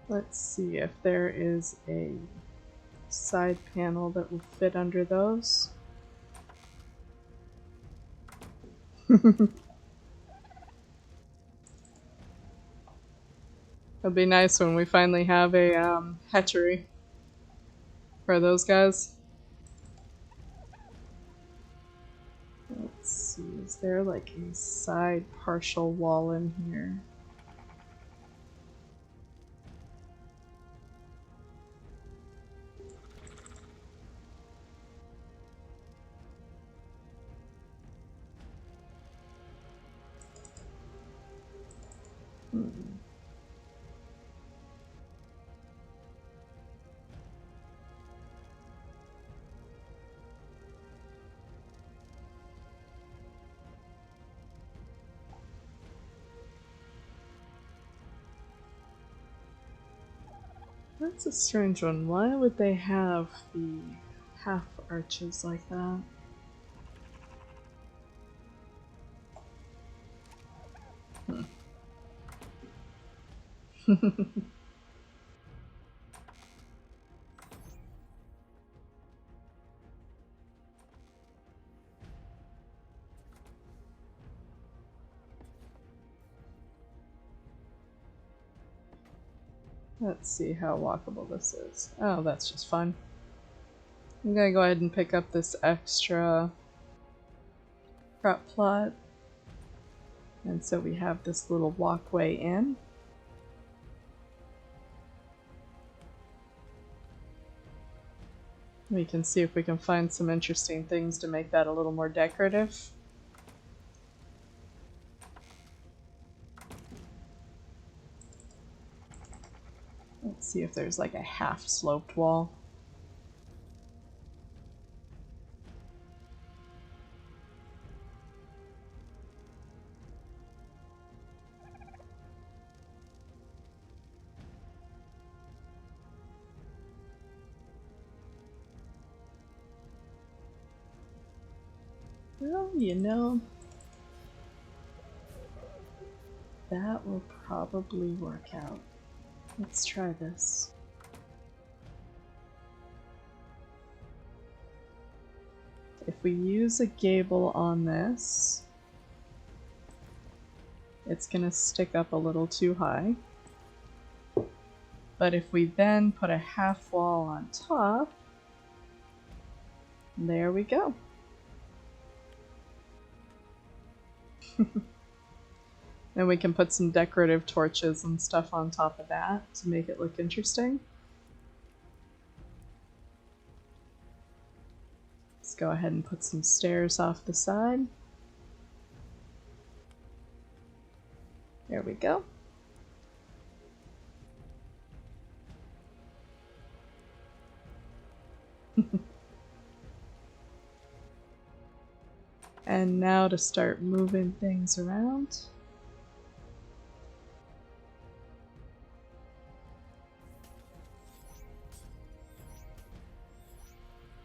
Let's see if there is a side panel that will fit under those. It'll be nice when we finally have a hatchery for those guys. Let's see, is there like a side partial wall in here? That's a strange one. Why would they have the half arches like that? Let's see how walkable this is. Oh, that's just fun. I'm gonna go ahead and pick up this extra prop plot. And so we have this little walkway in. We can see if we can find some interesting things to make that a little more decorative. Let's see if there's like a half-sloped wall. Well, you know, that will probably work out. Let's try this. If we use a gable on this, it's gonna stick up a little too high. But if we then put a half wall on top, there we go. Then we can put some decorative torches and stuff on top of that to make it look interesting. Let's go ahead and put some stairs off the side. There we go. And now to start moving things around.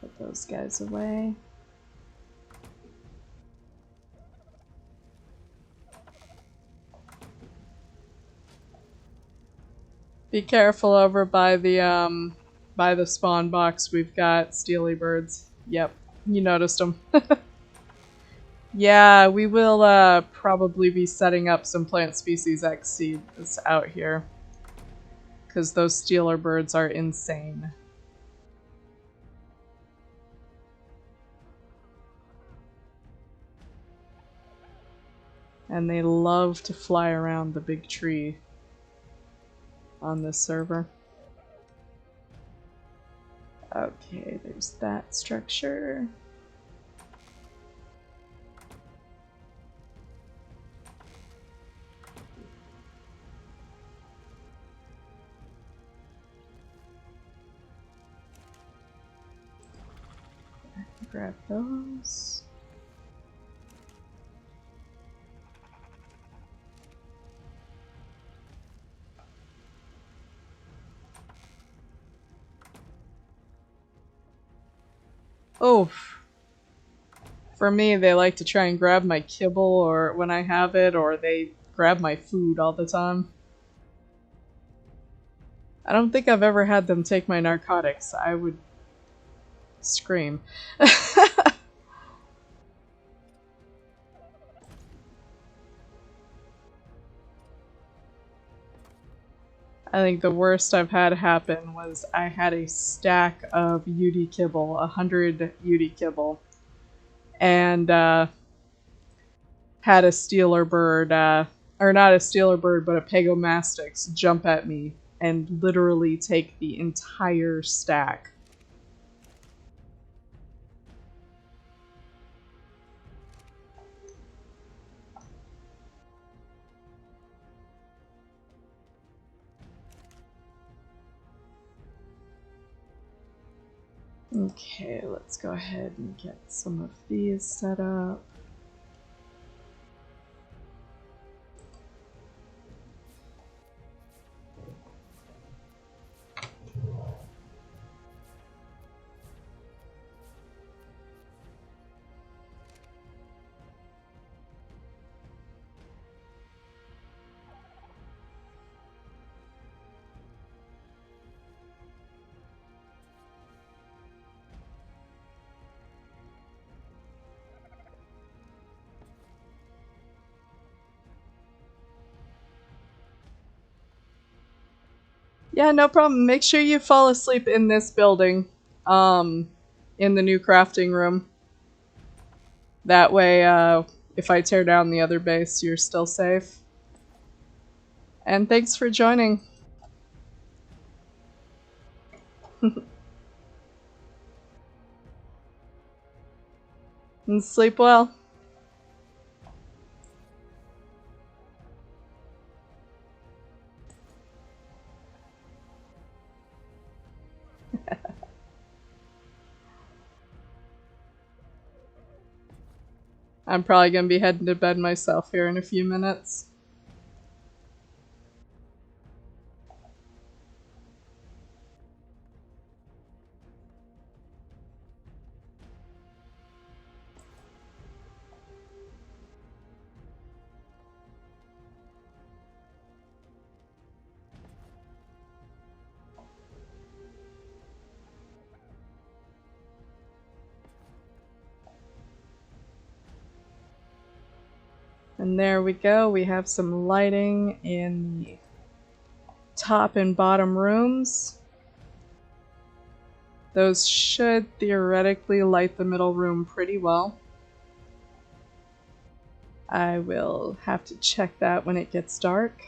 Put those guys away. Be careful over by the spawn box. We've got steely birds. Yep, you noticed them. Yeah, we will probably be setting up some plant species X seeds out here. Because those stealer birds are insane. And they love to fly around the big tree on this server. Okay, there's that structure. Grab those. Oh, for me, they like to try and grab my kibble or when I have it, or they grab my food all the time. I don't think I've ever had them take my narcotics. I would scream. I think the worst I've had happen was I had a stack of UD kibble, 100 UD kibble, and had a stealer bird, or not a stealer bird, but a pegomastix jump at me and literally take the entire stack. Okay, let's go ahead and get some of these set up. Yeah, no problem. Make sure you fall asleep in this building, in the new crafting room. That way, if I tear down the other base, you're still safe. And thanks for joining. And sleep well. I'm probably gonna be heading to bed myself here in a few minutes. And there we go. We have some lighting in the top and bottom rooms. Those should theoretically light the middle room pretty well. I will have to check that when it gets dark.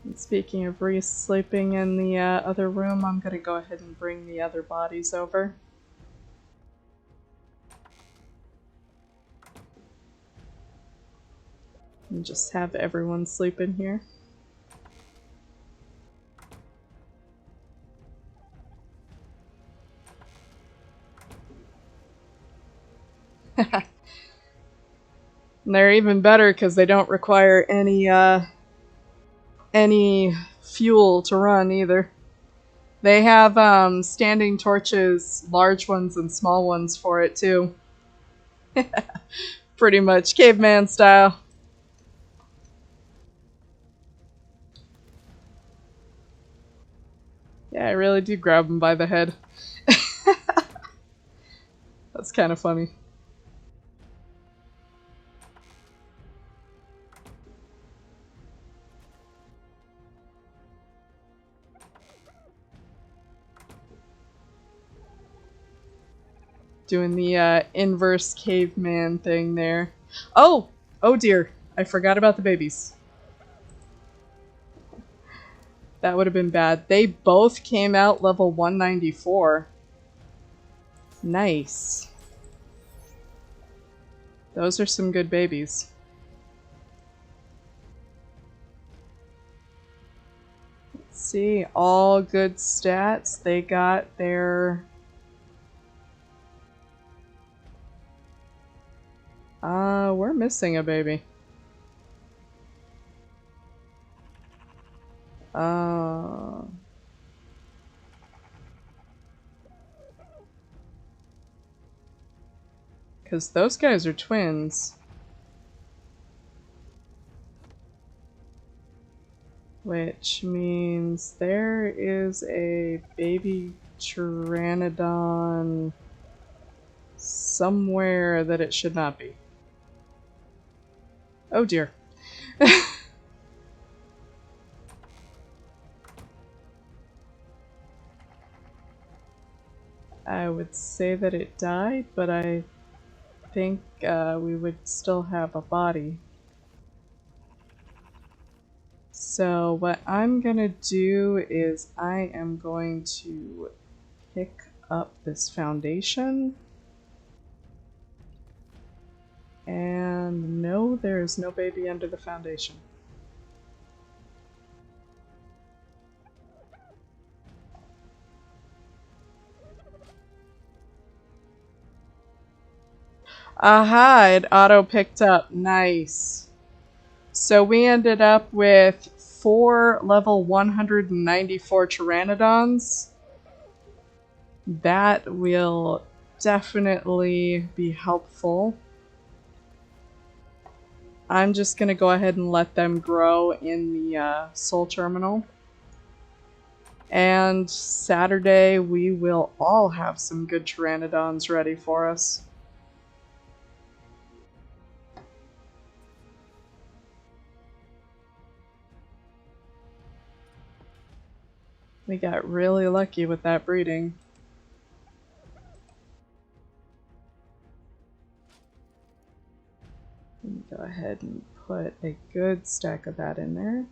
And speaking of Reese sleeping in the other room, I'm going to go ahead and bring the other bodies over. And just have everyone sleep in here. And they're even better because they don't require any fuel to run either. They have standing torches, large ones and small ones for it too. Pretty much caveman style. Yeah, I really do grab them by the head. That's kind of funny. Doing the inverse caveman thing there. Oh! Oh dear. I forgot about the babies. That would have been bad. They both came out level 194. Nice. Those are some good babies. Let's see. All good stats. They got their... we're missing a baby. Because those guys are twins. which means there is a baby pteranodon somewhere that it should not be. Oh dear. I would say that it died, but I think we would still have a body. So what I'm gonna do is I am going to pick up this foundation. And no, there is no baby under the foundation. Aha, it auto picked up. Nice. So we ended up with 4 level 194 pteranodons. That will definitely be helpful. I'm just going to go ahead and let them grow in the soul terminal. And Saturday we will all have some good pteranodons ready for us. We got really lucky with that breeding. Go ahead and put a good stack of that in there.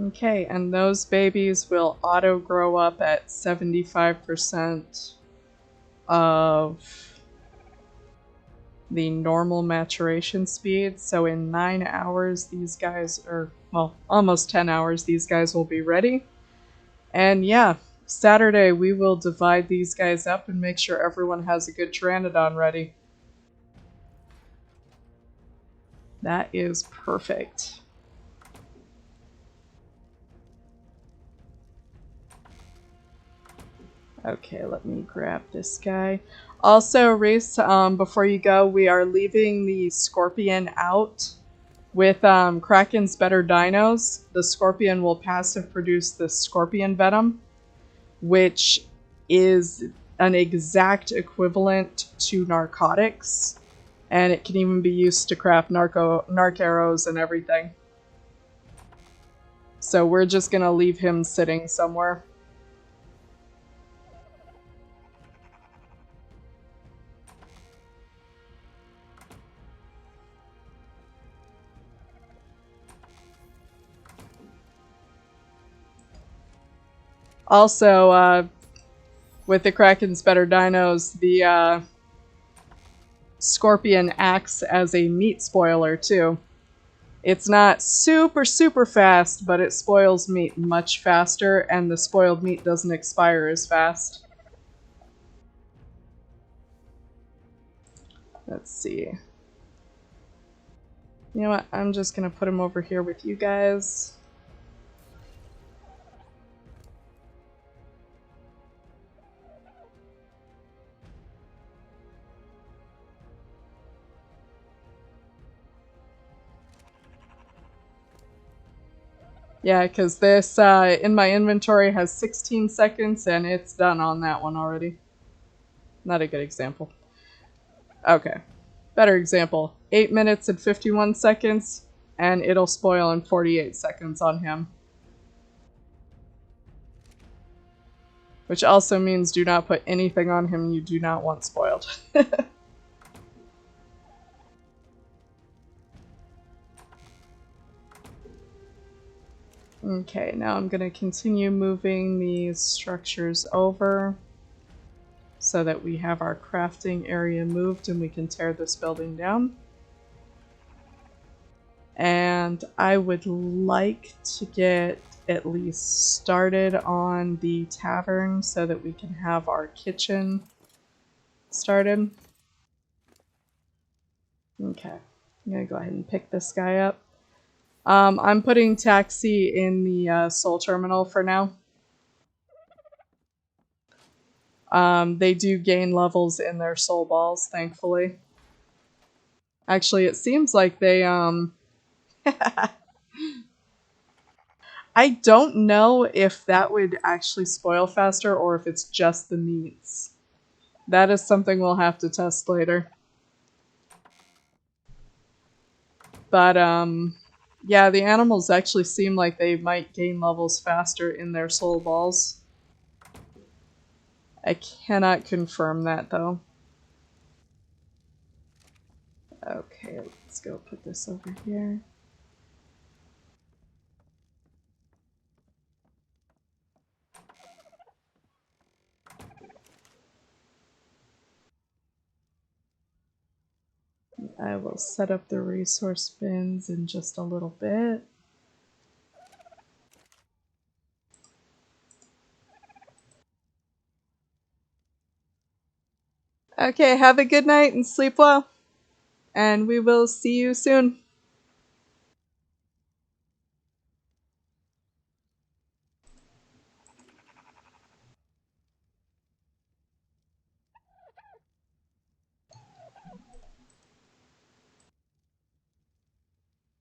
Okay, and those babies will auto grow up at 75% of the normal maturation speed. So in 9 hours, these guys are, well, almost 10 hours, these guys will be ready. And yeah, Saturday we will divide these guys up and make sure everyone has a good pteranodon ready. That is perfect. Okay, let me grab this guy. Also, Reese, before you go, we are leaving the Scorpion out. With Kraken's Better Dinos, the Scorpion will passive produce the Scorpion Venom, which is an exact equivalent to narcotics, and it can even be used to craft narc arrows and everything. So we're just gonna leave him sitting somewhere. Also, with the Kraken's Better Dinos, the Scorpion acts as a meat spoiler too. It's not super fast, but it spoils meat much faster, and the spoiled meat doesn't expire as fast. Let's see. You know what? I'm just gonna put him over here with you guys. Yeah, because this in my inventory has 16 seconds, and it's done on that one already. Not a good example. Okay. Better example. 8 minutes and 51 seconds, and it'll spoil in 48 seconds on him. Which also means do not put anything on him you do not want spoiled. Okay, now I'm going to continue moving these structures over so that we have our crafting area moved and we can tear this building down. And I would like to get at least started on the tavern so that we can have our kitchen started. Okay, I'm going to go ahead and pick this guy up. I'm putting Taxi in the soul terminal for now. They do gain levels in their soul balls, thankfully. Actually, it seems like they I don't know if that would actually spoil faster or if it's just the meats. That is something we'll have to test later. But yeah, the animals actually seem like they might gain levels faster in their soul balls. I cannot confirm that though. Okay, let's go put this over here. I will set up the resource bins in just a little bit. Okay, have a good night and sleep well. And we will see you soon.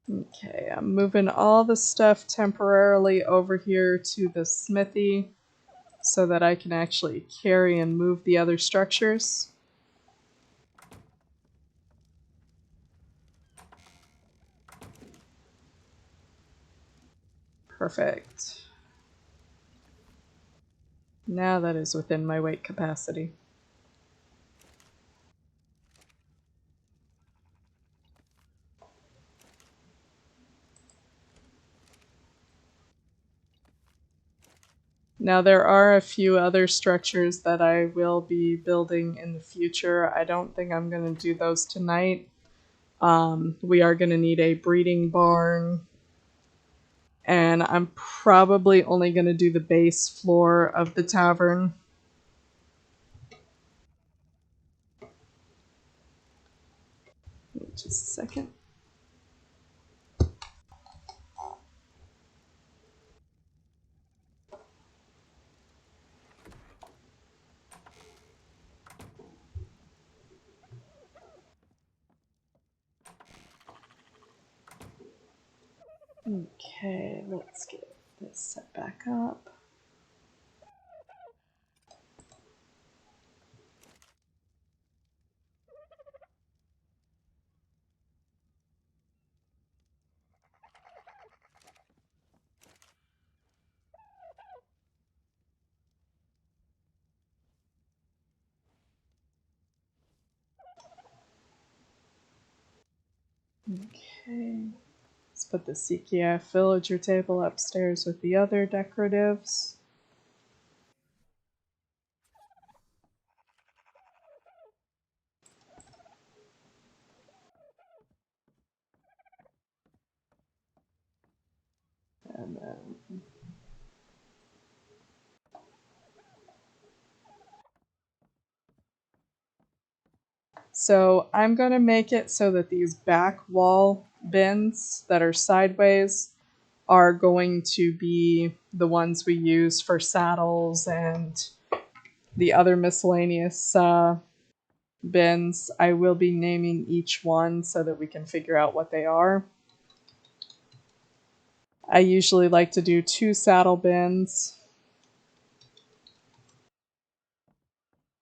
Okay, I'm moving all the stuff temporarily over here to the smithy so that I can actually carry and move the other structures. Perfect. Now that is within my weight capacity. Now there are a few other structures that I will be building in the future. I don't think I'm going to do those tonight. We are going to need a breeding barn, and I'm probably only going to do the base floor of the tavern. Just a second. Okay, let's get this set back up. Okay, let's put the CKF villager table upstairs with the other decoratives. And then so I'm going to make it so that these back wall bins that are sideways are going to be the ones we use for saddles and the other miscellaneous bins. I will be naming each one so that we can figure out what they are. I usually like to do 2 saddle bins,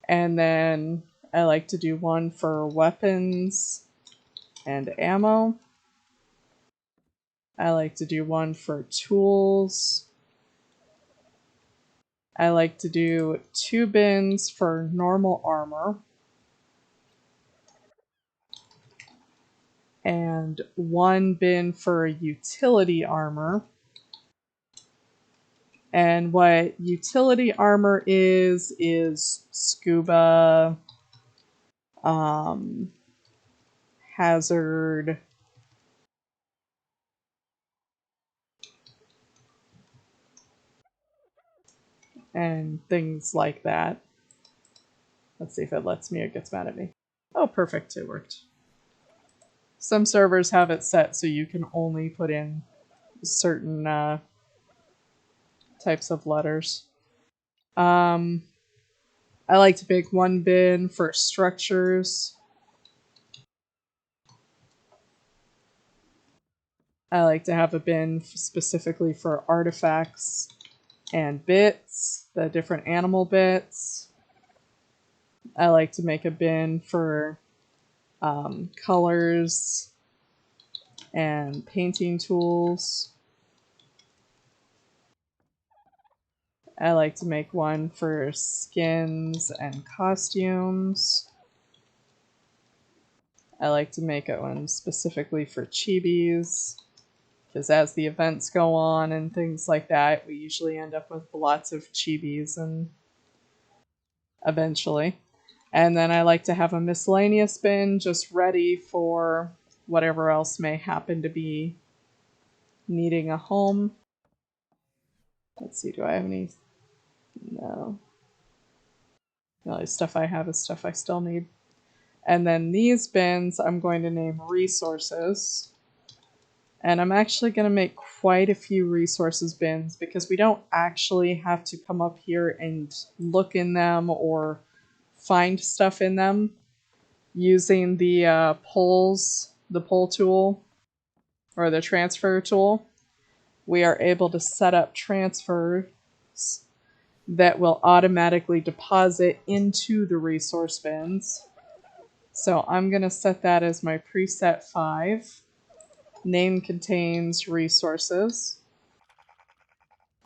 and then I like to do one for weapons and ammo. I like to do one for tools. I like to do 2 bins for normal armor and 1 bin for utility armor. And what utility armor is scuba, um, hazard, and things like that. Let's see if it lets me or gets mad at me. Oh, perfect, it worked. Some servers have it set so you can only put in certain types of letters. I like to pick 1 bin for structures, I like to have a bin specifically for artifacts and bits, the different animal bits. I like to make a bin for colors and painting tools. I like to make one for skins and costumes. I like to make one specifically for chibis, because as the events go on and things like that, we usually end up with lots of chibis and eventually. And then I like to have a miscellaneous bin just ready for whatever else may happen to be needing a home. Let's see, do I have any? No. The only stuff I have is stuff I still need. And then these bins I'm going to name resources. And I'm actually going to make quite a few resources bins because we don't actually have to come up here and look in them or find stuff in them. Using the pull tool, or the transfer tool, we are able to set up transfers that will automatically deposit into the resource bins. So I'm going to set that as my preset 5. Name contains resources.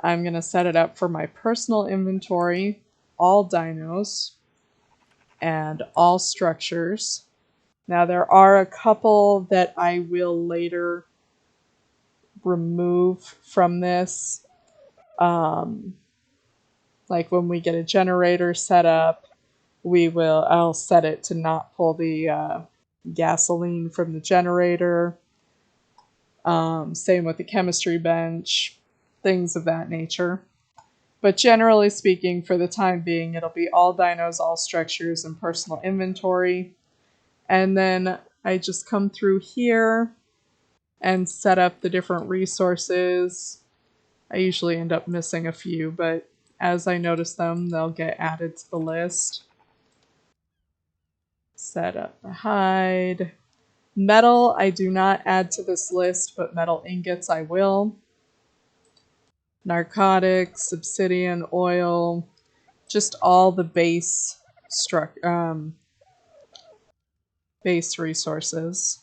I'm going to set it up for my personal inventory, all dinos, and all structures. Now there are a couple that I will later remove from this. Like when we get a generator set up, I'll set it to not pull the gasoline from the generator. Same with the chemistry bench, things of that nature. But generally speaking, for the time being, it'll be all dinos, all structures, and personal inventory. And then I just come through here and set up the different resources. I usually end up missing a few, but as I notice them, they'll get added to the list. Set up the hide. Metal, I do not add to this list, but metal ingots I will. Narcotics, obsidian, oil, just all the base resources.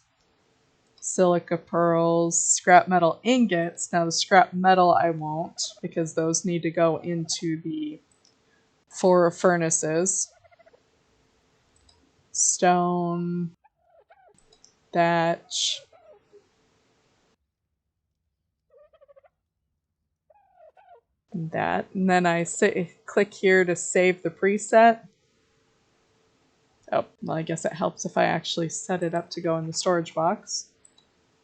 Silica pearls, scrap metal ingots. Now the scrap metal I won't, because those need to go into the 4 furnaces. Stone, thatch, that. And then I click here to save the preset. Oh, well, I guess it helps if I actually set it up to go in the storage box.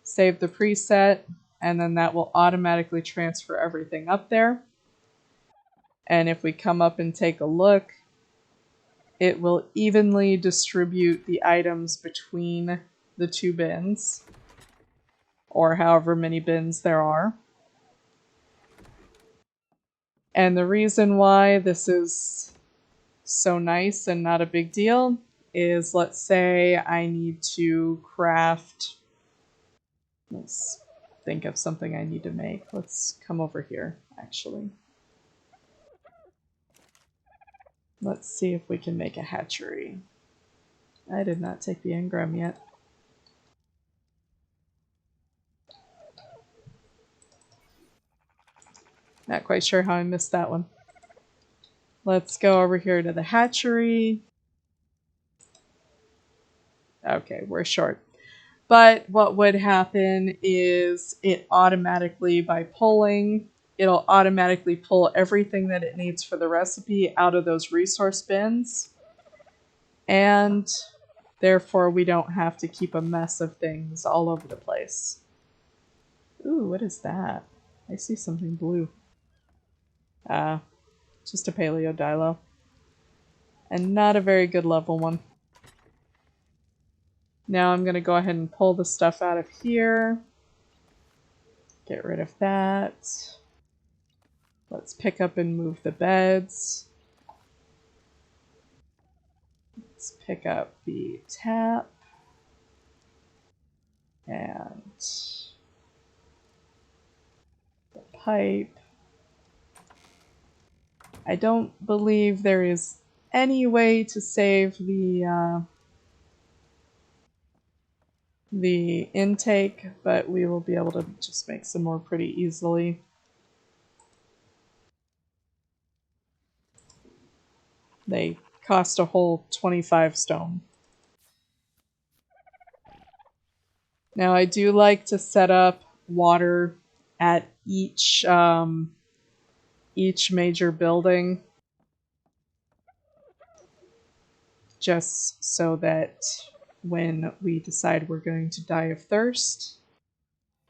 Save the preset, and then that will automatically transfer everything up there. And if we come up and take a look, it will evenly distribute the items between the 2 bins, or however many bins there are. And the reason why this is so nice and not a big deal is, let's say I need to craft, let's think of something I need to make. Let's come over here, actually. Let's see if we can make a hatchery. I did not take the engram yet. Not quite sure how I missed that one. Let's go over here to the hatchery. Okay, we're short. But what would happen is it automatically, by pulling, it'll automatically pull everything that it needs for the recipe out of those resource bins. And therefore we don't have to keep a mess of things all over the place. Ooh, what is that? I see something blue. Just a paleodilo. And not a very good level one. Now I'm going to go ahead and pull the stuff out of here. Get rid of that. Let's pick up and move the beds. Let's pick up the tap. And pipe. I don't believe there is any way to save the intake, but we will be able to just make some more pretty easily. They cost a whole 25 stone. Now I do like to set up water at each major building, just so that when we decide we're going to die of thirst,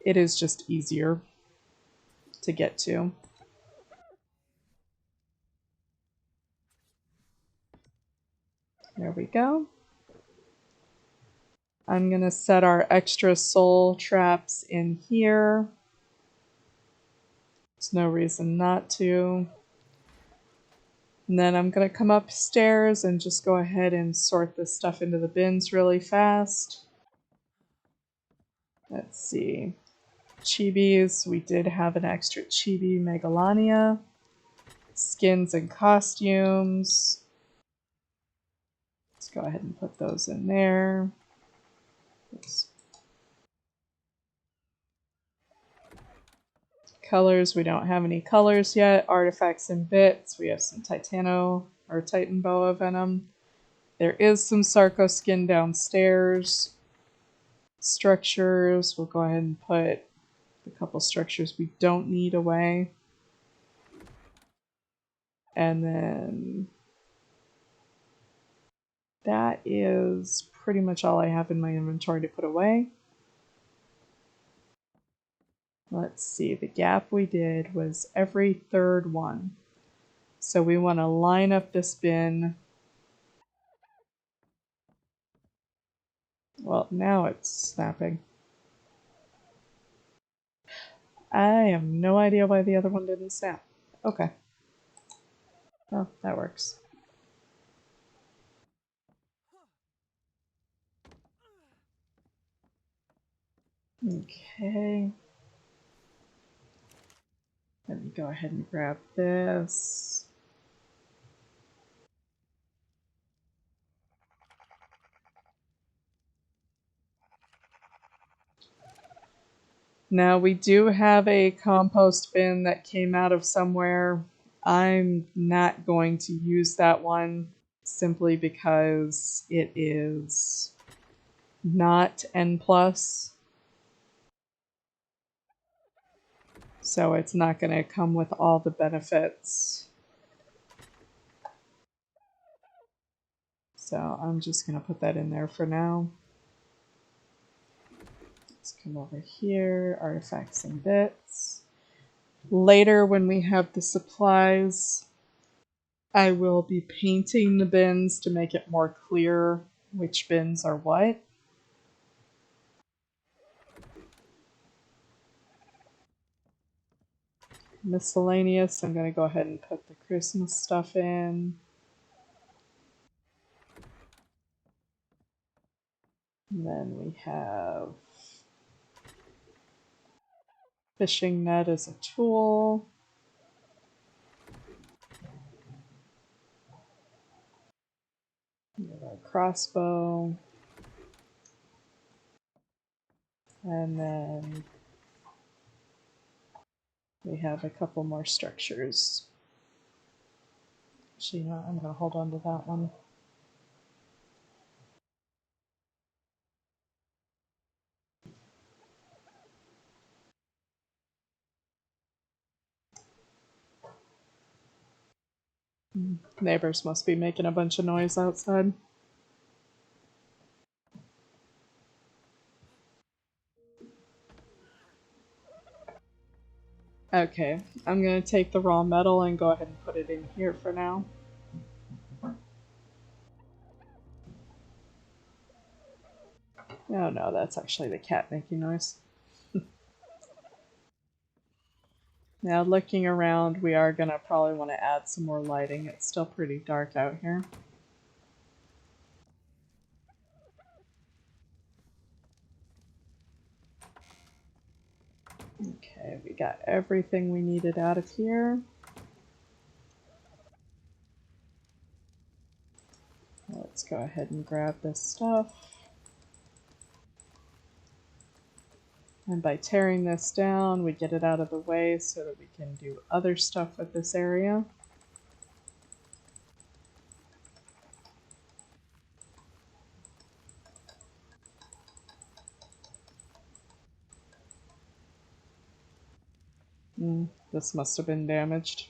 it is just easier to get to. There we go. I'm going to set our extra soul traps in here. There's no reason not to. And then I'm going to come upstairs and just go ahead and sort this stuff into the bins really fast. Let's see. Chibis. We did have an extra chibi Megalania. Skins and costumes. Let's go ahead and put those in there. Oops. Colors, we don't have any colors yet. Artifacts and bits, we have some Titano or Titan Boa Venom. There is some Sarco skin downstairs. Structures, we'll go ahead and put a couple structures we don't need away. And then that is pretty much all I have in my inventory to put away. Let's see, the gap we did was every third one. So we want to line up this bin. Well, now it's snapping. I have no idea why the other one didn't snap. Okay. Oh, that works. Okay. Let me go ahead and grab this. Now we do have a compost bin that came out of somewhere. I'm not going to use that one simply because it is not N+. So it's not going to come with all the benefits. So I'm just going to put that in there for now. Let's come over here, artifacts and bits. Later when we have the supplies, I will be painting the bins to make it more clear which bins are what. Miscellaneous, I'm going to go ahead and put the Christmas stuff in. And then we have fishing net as a tool. We have our crossbow. And then we have a couple more structures. Actually, you know, I'm going to hold on to that one. Neighbors must be making a bunch of noise outside. Okay, I'm going to take the raw metal and go ahead and put it in here for now. Oh no, that's actually the cat making noise. Now looking around, we are going to probably want to add some more lighting. It's still pretty dark out here. Okay. Okay, we got everything we needed out of here. Let's go ahead and grab this stuff. And by tearing this down, we get it out of the way so that we can do other stuff with this area. This must have been damaged.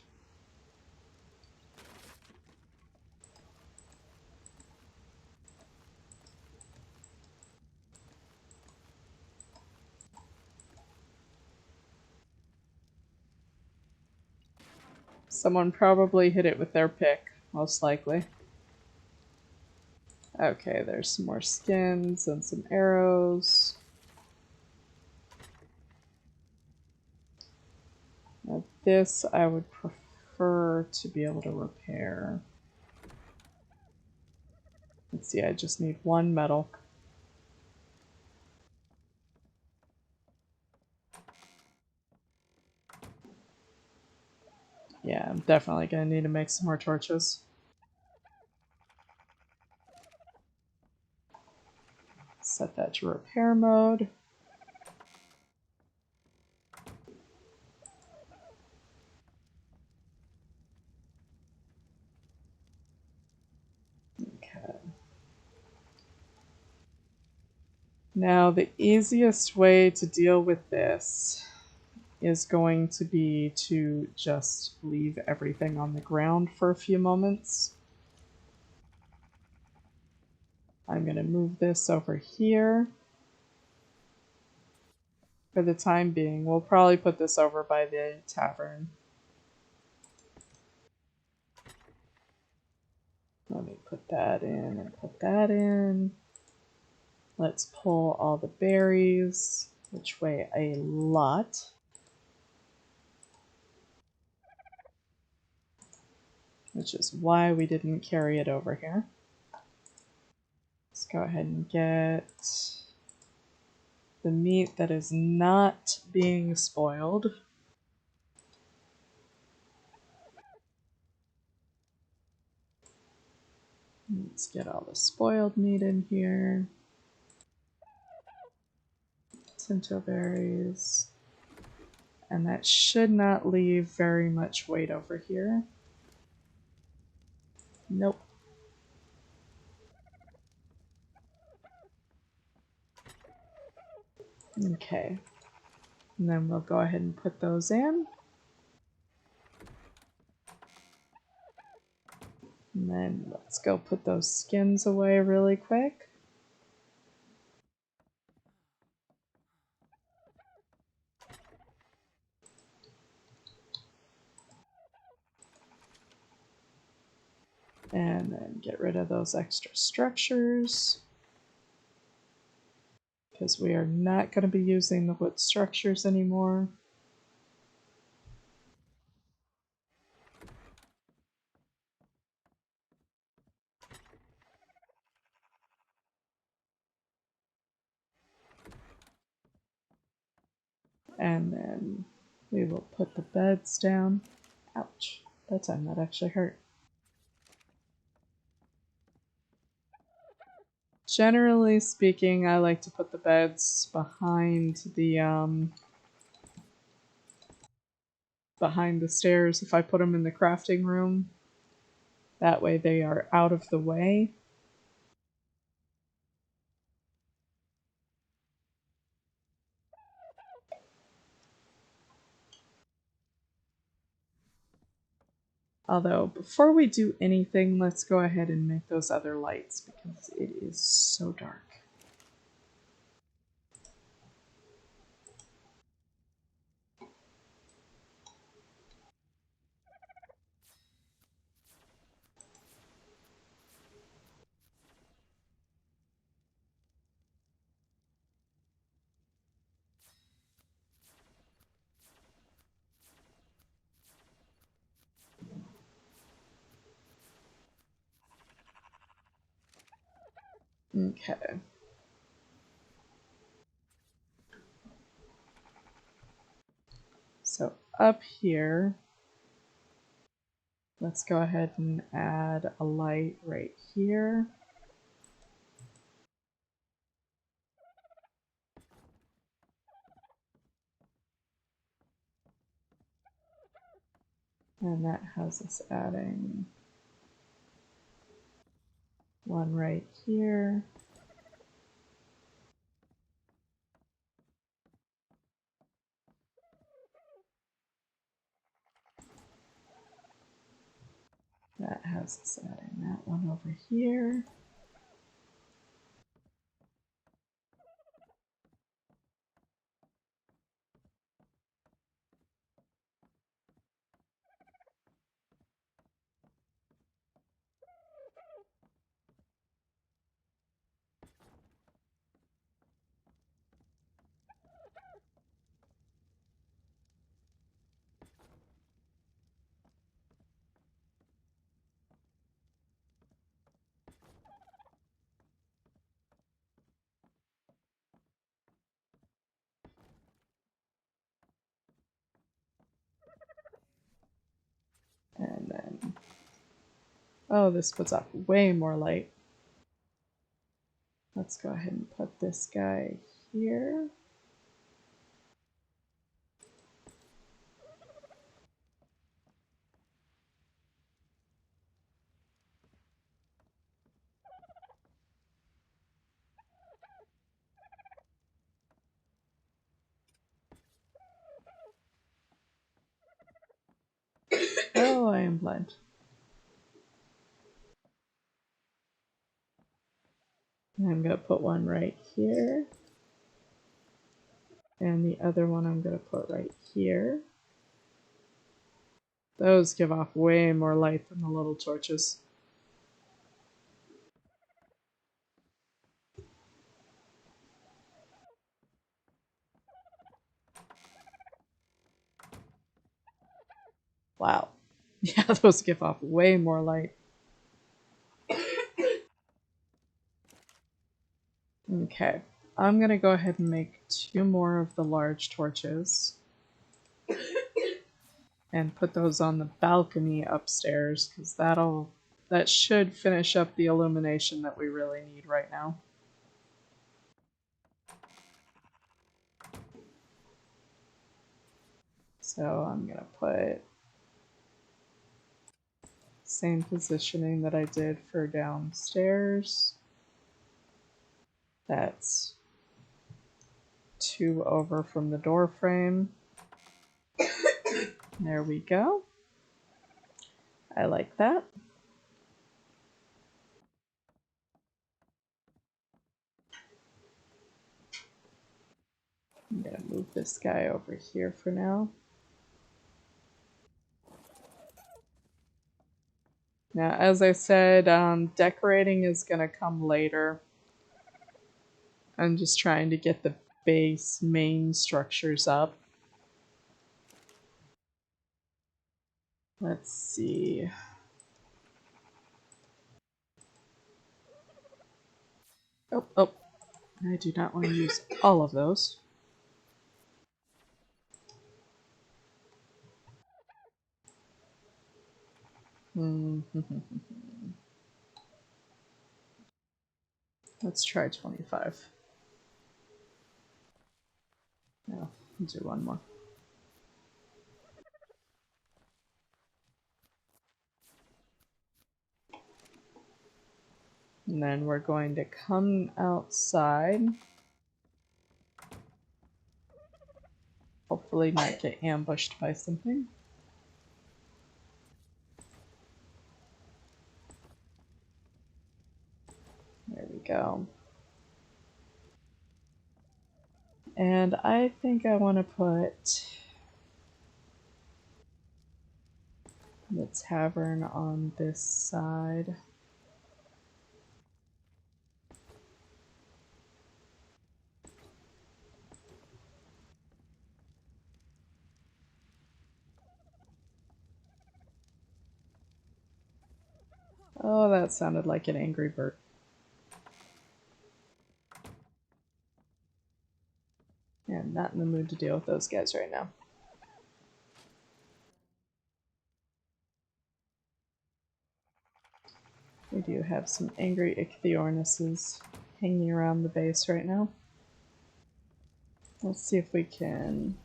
Someone probably hit it with their pick, most likely. Okay, there's some more skins and some arrows. Now this I would prefer to be able to repair. Let's see, I just need one metal. Yeah, I'm definitely gonna need to make some more torches. Set that to repair mode. Okay. Now, the easiest way to deal with this is going to be to just leave everything on the ground for a few moments. I'm going to move this over here. For the time being, we'll probably put this over by the tavern. Let me put that in and put that in. Let's pull all the berries, which weigh a lot. Which is why we didn't carry it over here. Let's go ahead and get the meat that is not being spoiled. Let's get all the spoiled meat in here. Tinto berries. And that should not leave very much weight over here. Nope. Okay. And then we'll go ahead and put those in. And then let's go put those skins away really quick. And then get rid of those extra structures. Because we are not going to be using the wood structures anymore. And then we will put the beds down. Ouch. That time that actually hurt. Generally speaking, I like to put the beds behind the stairs if I put them in the crafting room. That way they are out of the way. Although, before we do anything, let's go ahead and make those other lights because it is so dark. Okay. up here, let's go ahead and add a light right here. And that has us adding one right here. That has us adding that one over here. And then, oh, this puts off way more light. Let's go ahead and put this guy here. Oh, I am blind. And I'm going to put one right here. And the other one I'm going to put right here. Those give off way more light than the little torches. Wow. Yeah, those give off way more light. Okay, I'm going to go ahead and make 2 more of the large torches. And put those on the balcony upstairs, because that should finish up the illumination that we really need right now. So I'm gonna put same positioning that I did for downstairs. That's 2 over from the door frame. There we go. I like that. I'm gonna move this guy over here for now. Now, as I said, decorating is gonna come later. I'm just trying to get the base main structures up. Let's see. Oh, I do not want to use all of those. Let's try 25. No, I'll do one more. And then we're going to come outside. Hopefully not get ambushed by something. There we go. And I think I want to put the tavern on this side. Oh, that sounded like an angry bird. Yeah, I'm not in the mood to deal with those guys right now. We do have some angry ichthyornises hanging around the base right now. Let's see if we can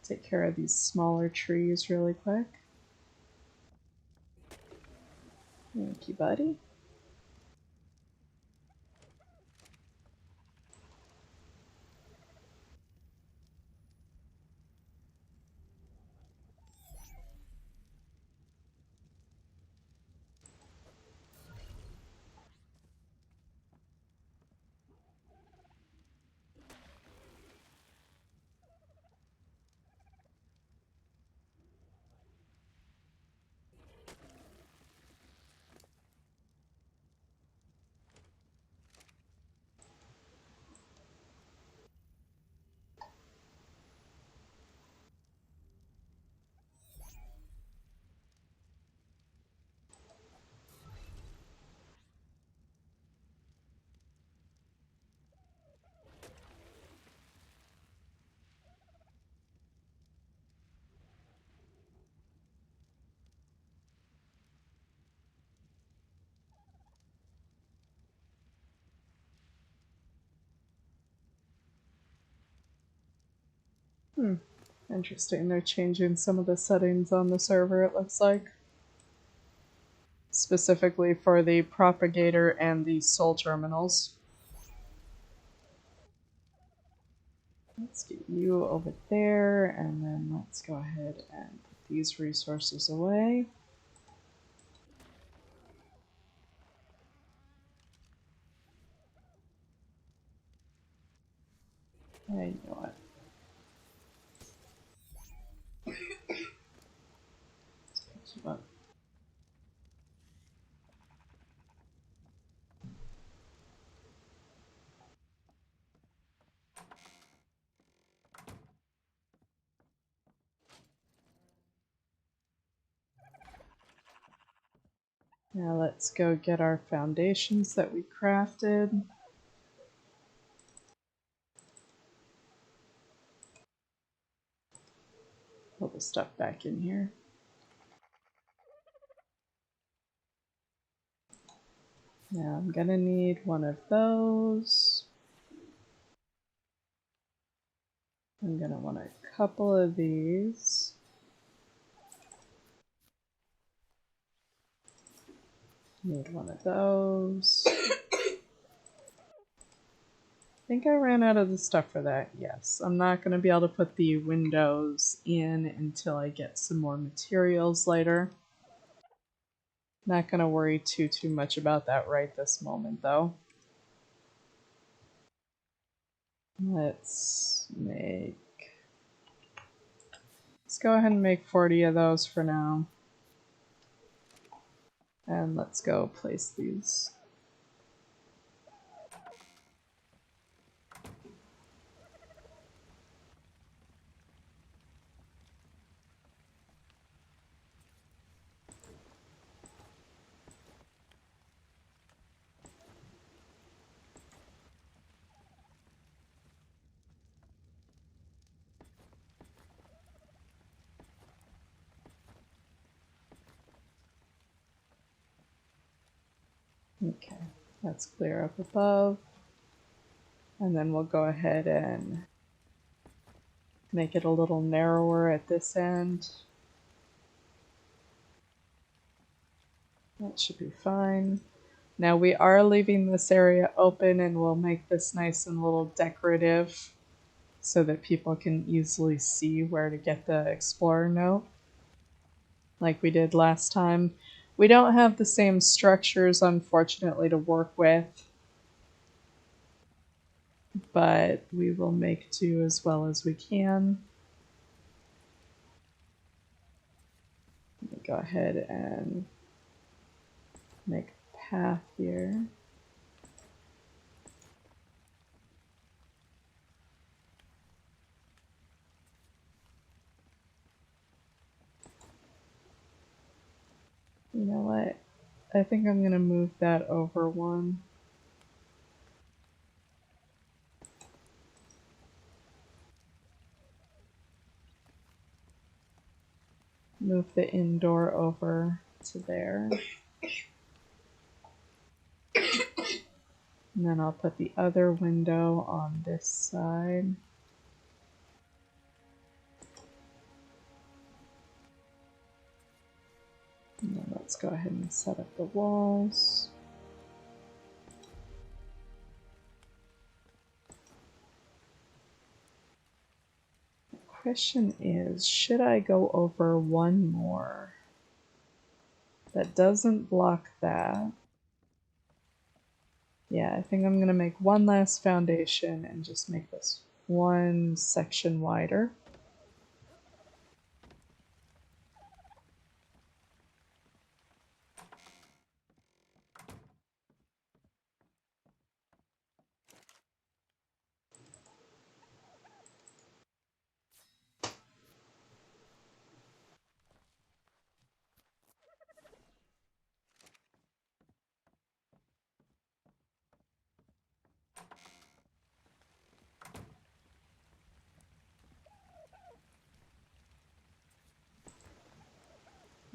take care of these smaller trees really quick. Thank you, buddy. Interesting, they're changing some of the settings on the server, it looks like. Specifically for the propagator and the soul terminals. Let's get you over there, and then let's go ahead and put these resources away. Hey, you know what? Let's pick you up. Now let's go get our foundations that we crafted. Put the stuff back in here. Now I'm gonna need one of those. I'm gonna want a couple of these. Need one of those. I think I ran out of the stuff for that, yes. I'm not going to be able to put the windows in until I get some more materials later. Not going to worry too much about that right this moment, though. Let's go ahead and make 40 of those for now. And let's go place these. Okay, let's clear up above. And then we'll go ahead and make it a little narrower at this end. That should be fine. Now we are leaving this area open, and we'll make this nice and a little decorative so that people can easily see where to get the explorer note like we did last time. We don't have the same structures, unfortunately, to work with, but we will make do as well as we can. Let me go ahead and make a path here. You know what? I think I'm gonna move that over one. Move the indoor over to there. And then I'll put the other window on this side. And then let's go ahead and set up the walls. The question is, should I go over one more that doesn't block that? Yeah, I think I'm going to make one last foundation and just make this one section wider.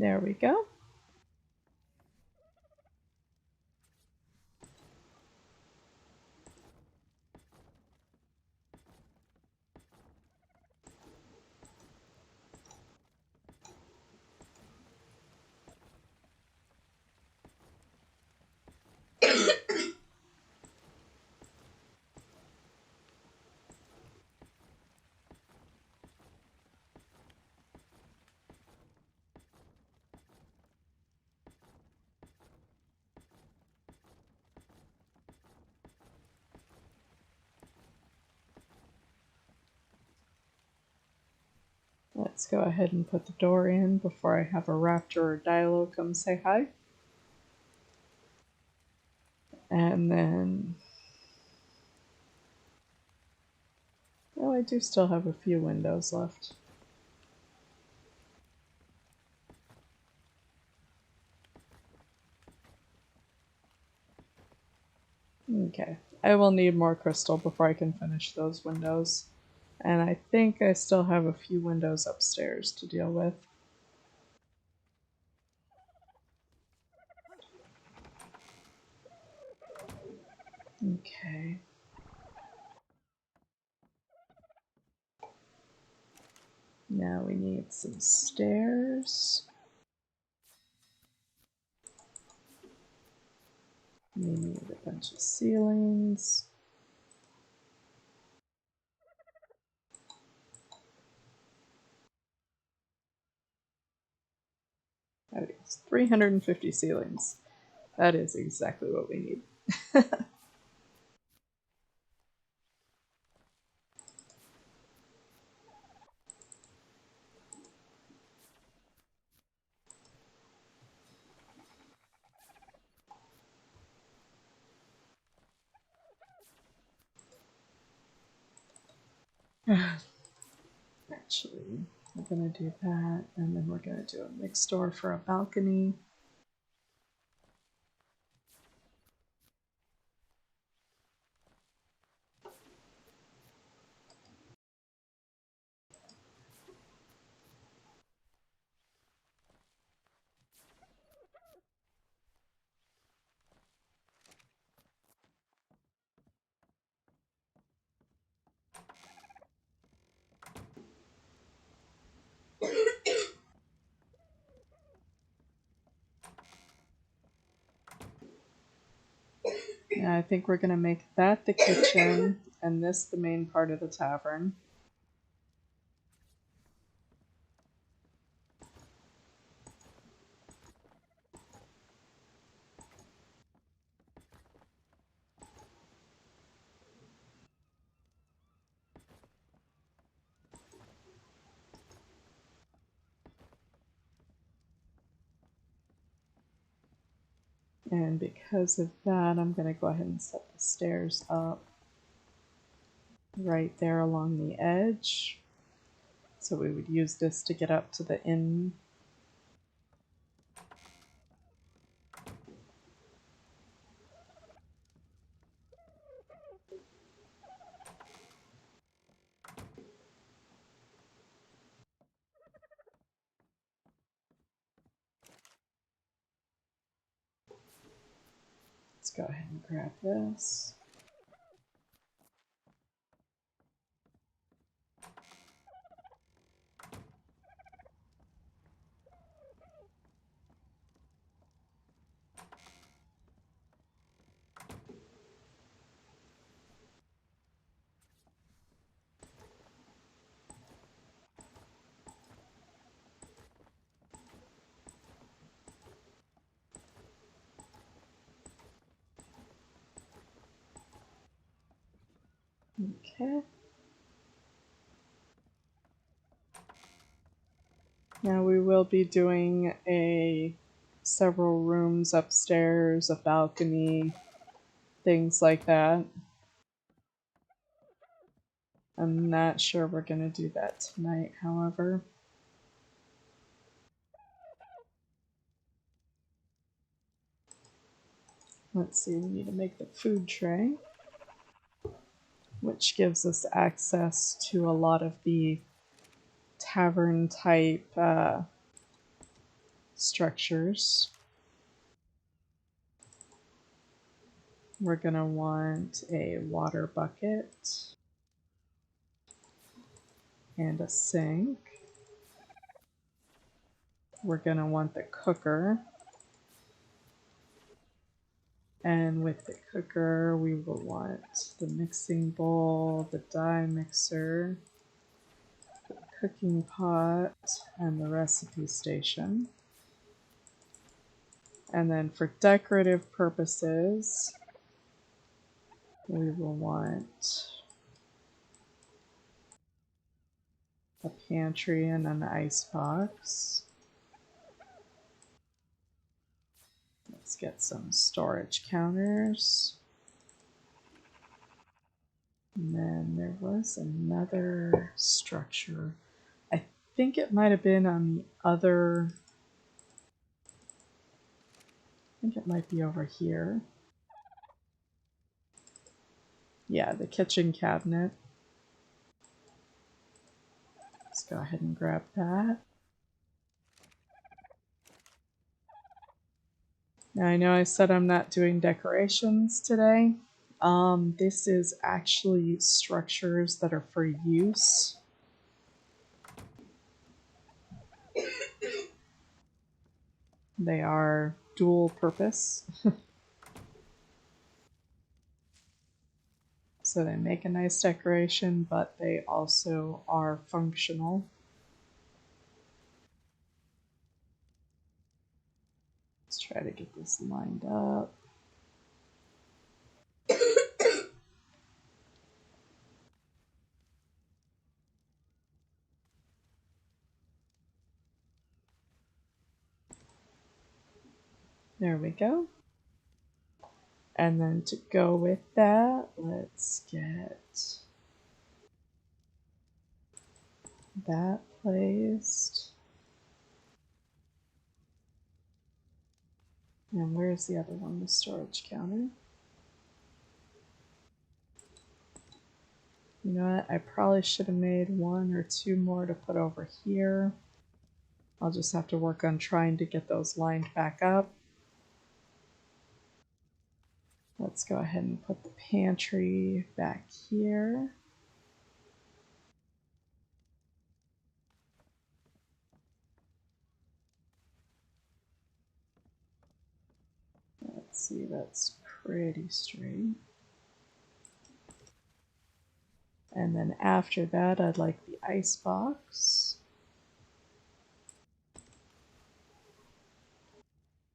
There we go. Let's go ahead and put the door in before I have a raptor or Dilo come say hi. And then... oh, I do still have a few windows left. Okay, I will need more crystal before I can finish those windows. And I think I still have a few windows upstairs to deal with. Okay. Now we need some stairs. We need a bunch of ceilings. Okay, 350 ceilings. That is exactly what we need. Actually, we're gonna do that, and then we're gonna do a mixed door for a balcony. Yeah, I think we're gonna make that the kitchen, and this the main part of the tavern. And because of that, I'm gonna go ahead and set the stairs up right there along the edge. So we would use this to get up to the inn. Let's go ahead and grab this. Okay. Now we will be doing several rooms upstairs, a balcony, things like that. I'm not sure we're gonna do that tonight, however. Let's see, we need to make the food tray, which gives us access to a lot of the tavern type structures. We're gonna want a water bucket and a sink. We're gonna want the cooker. And with the cooker, we will want the mixing bowl, the die mixer, the cooking pot, and the recipe station. And then for decorative purposes, we will want a pantry and an icebox. Let's get some storage counters. And then there was another structure. I think it might have been on the other... I think it might be over here. Yeah, the kitchen cabinet. Let's go ahead and grab that. Now I know I said I'm not doing decorations today. This is actually structures that are for use. They are dual purpose. So they make a nice decoration, but they also are functional. Let's try to get this lined up. There we go. And then to go with that, let's get that placed. And where's the other one? The storage counter. You know what? I probably should have made one or two more to put over here. I'll just have to work on trying to get those lined back up. Let's go ahead and put the pantry back here. Let's see, that's pretty straight. And then after that, I'd like the ice box.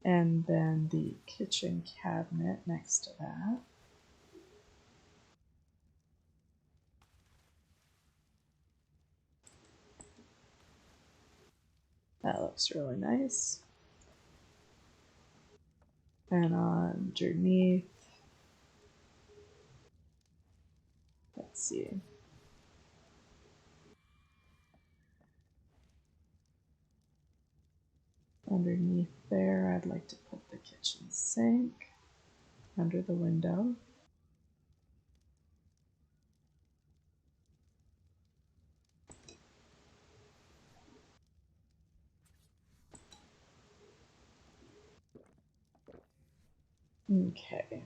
And then the kitchen cabinet next to that. That looks really nice. And underneath, let's see. Underneath there, I'd like to put the kitchen sink under the window. Okay.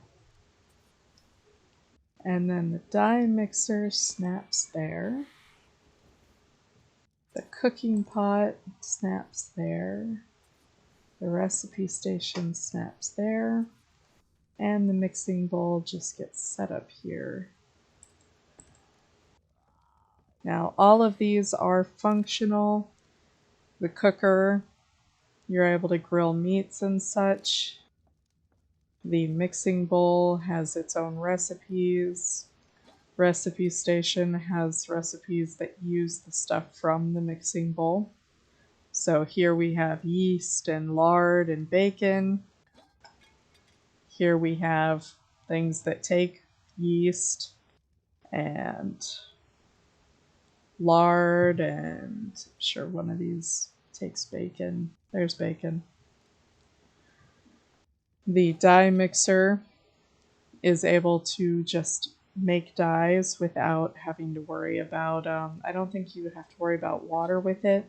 And then the dye mixer snaps there. The cooking pot snaps there. The recipe station snaps there. And the mixing bowl just gets set up here. Now, all of these are functional. The cooker, you're able to grill meats and such. The mixing bowl has its own recipes. Recipe station has recipes that use the stuff from the mixing bowl. So here we have yeast and lard and bacon. Here we have things that take yeast and lard, and I'm sure one of these takes bacon. There's bacon. The dye mixer is able to just make dyes without having to worry about, I don't think you would have to worry about water with it.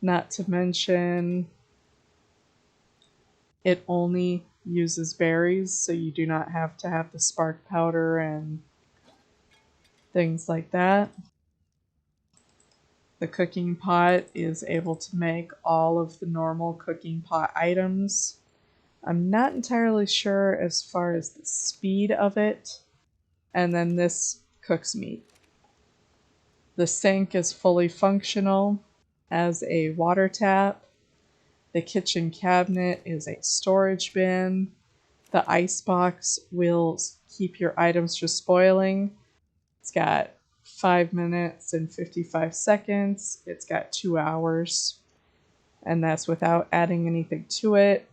Not to mention, it only uses berries, so you do not have to have the spark powder and things like that. The cooking pot is able to make all of the normal cooking pot items. I'm not entirely sure as far as the speed of it. And then this cooks meat. The sink is fully functional as a water tap. The kitchen cabinet is a storage bin. The ice box will keep your items from spoiling. It's got 5 minutes and 55 seconds. It's got 2 hours. And that's without adding anything to it.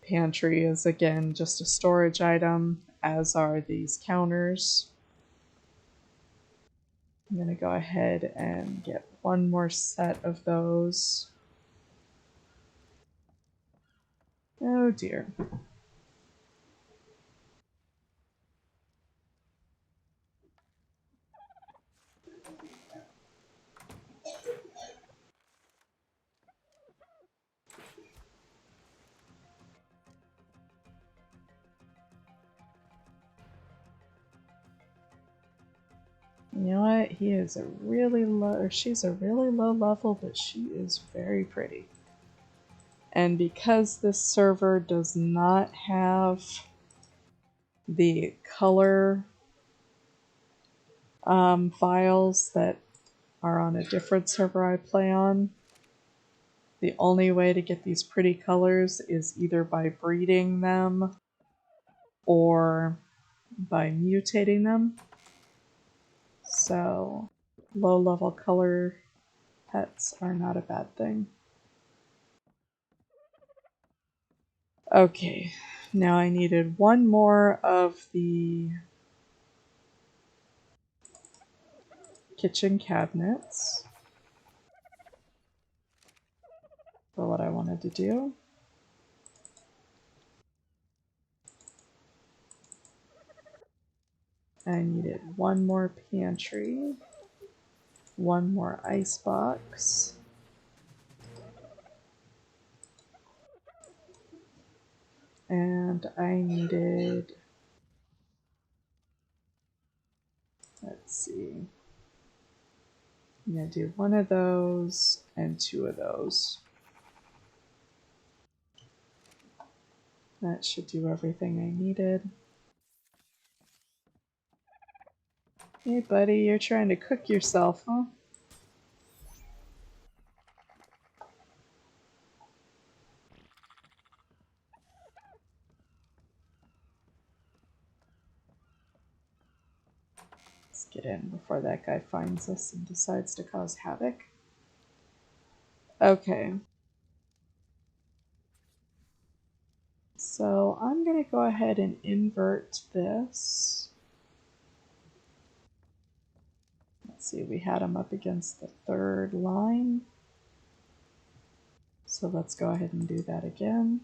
Pantry is again just a storage item, as are these counters. I'm going to go ahead and get one more set of those. Oh dear. You know what? He is a really low, or she's a really low level, but she is very pretty. And because this server does not have the color files that are on a different server I play on, the only way to get these pretty colors is either by breeding them or by mutating them. So low level color pets are not a bad thing. Okay, now I needed one more of the kitchen cabinets for what I wanted to do. I needed one more pantry, one more ice box, and I needed, let's see, I'm going to do one of those and two of those. That should do everything I needed. Hey buddy, you're trying to cook yourself, huh? Let's get in before that guy finds us and decides to cause havoc. Okay. So I'm going to go ahead and invert this. Let's see, we had him up against the third line. So let's go ahead and do that again.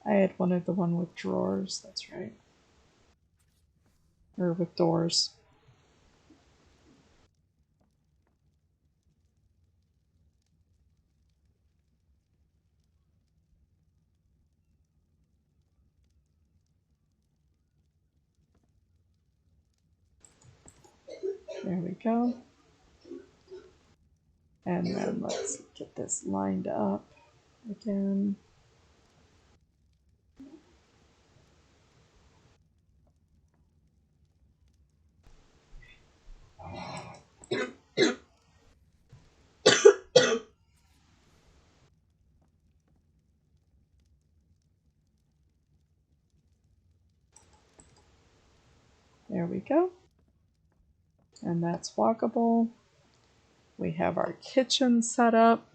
I had wanted the one with drawers, that's right. Or with doors. There we go. And then let's get this lined up again. There we go. And that's walkable. We have our kitchen set up.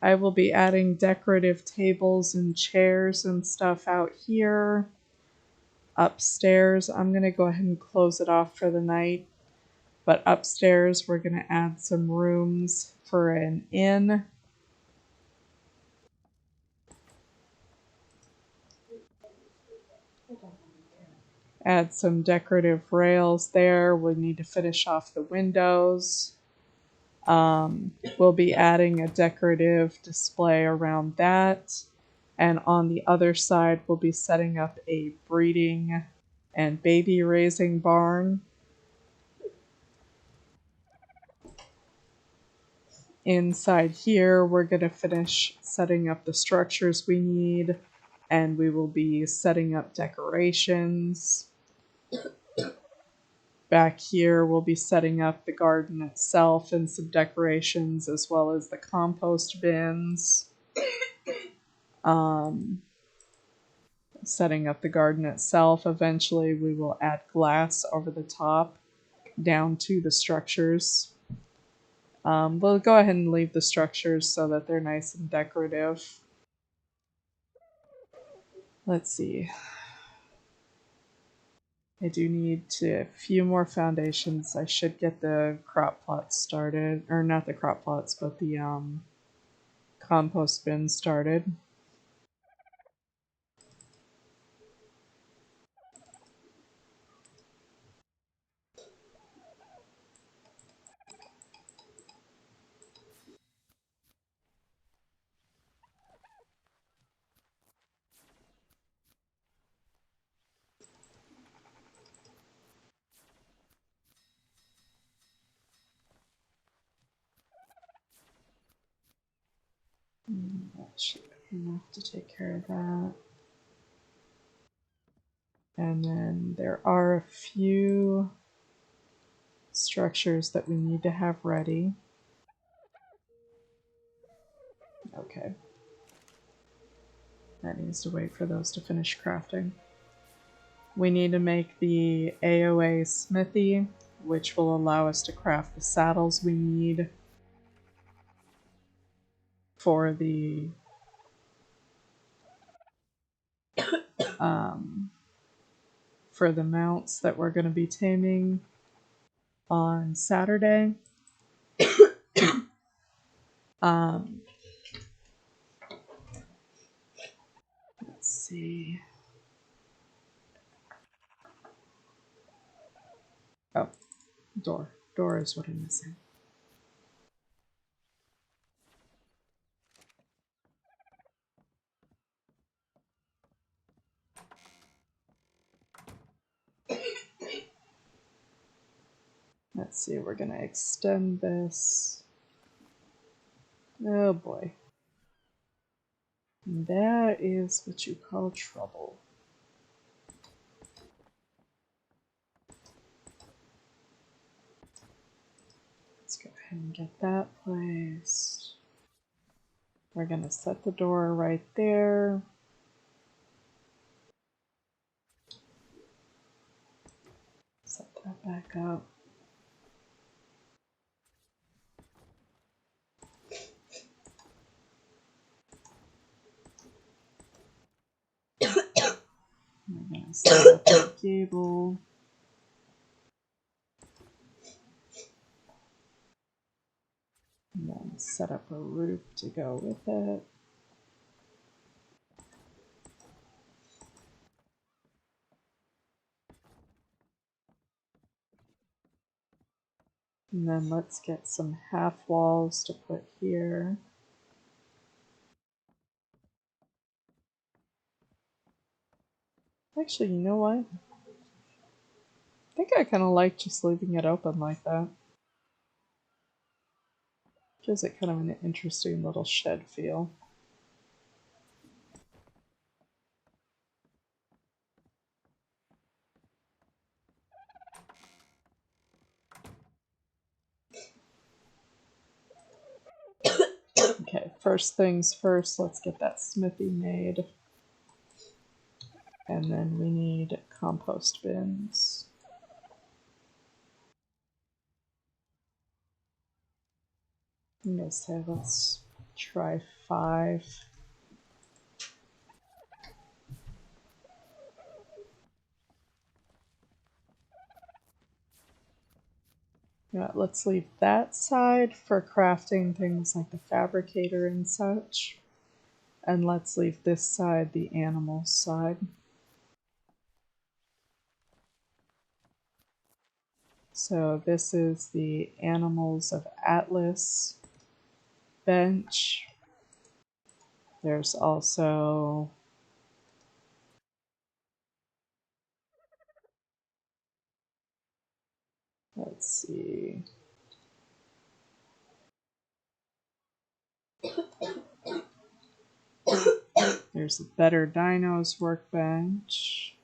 I will be adding decorative tables and chairs and stuff out here. Upstairs, I'm going to go ahead and close it off for the night. But upstairs, we're going to add some rooms for an inn. Add some decorative rails there. We need to finish off the windows. We'll be adding a decorative display around that. And on the other side, we'll be setting up a breeding and baby raising barn. Inside here, we're going to finish setting up the structures we need, and we will be setting up decorations. Back here, we'll be setting up the garden itself and some decorations, as well as the compost bins. Setting up the garden itself. Eventually, we will add glass over the top down to the structures. We'll go ahead and leave the structures so that they're nice and decorative. Let's see. I do need a few more foundations. I should get the crop plots started. Or not the crop plots, but the compost bin started. That should be enough to take care of that. And then there are a few structures that we need to have ready. Okay. That needs to wait for those to finish crafting. We need to make the AOA smithy, which will allow us to craft the saddles we need for the mounts that we're going to be taming on Saturday. Let's see. Oh, door. Door is what I'm missing. Let's see, we're going to extend this. Oh boy. That is what you call trouble. Let's go ahead and get that placed. We're going to set the door right there. Set that back up. We're going to set up the gable. And then set up a roof to go with it. And then let's get some half walls to put here. Actually, you know what? I think I kind of like just leaving it open like that. Gives it kind of an interesting little shed feel. Okay, first things first, let's get that smithy made. And then we need compost bins. I'm gonna say let's try 5. Yeah, let's leave that side for crafting things like the fabricator and such. And let's leave this side the animal side. So this is the Animals of Atlas bench. There's also, let's see, there's a Better Dinos workbench.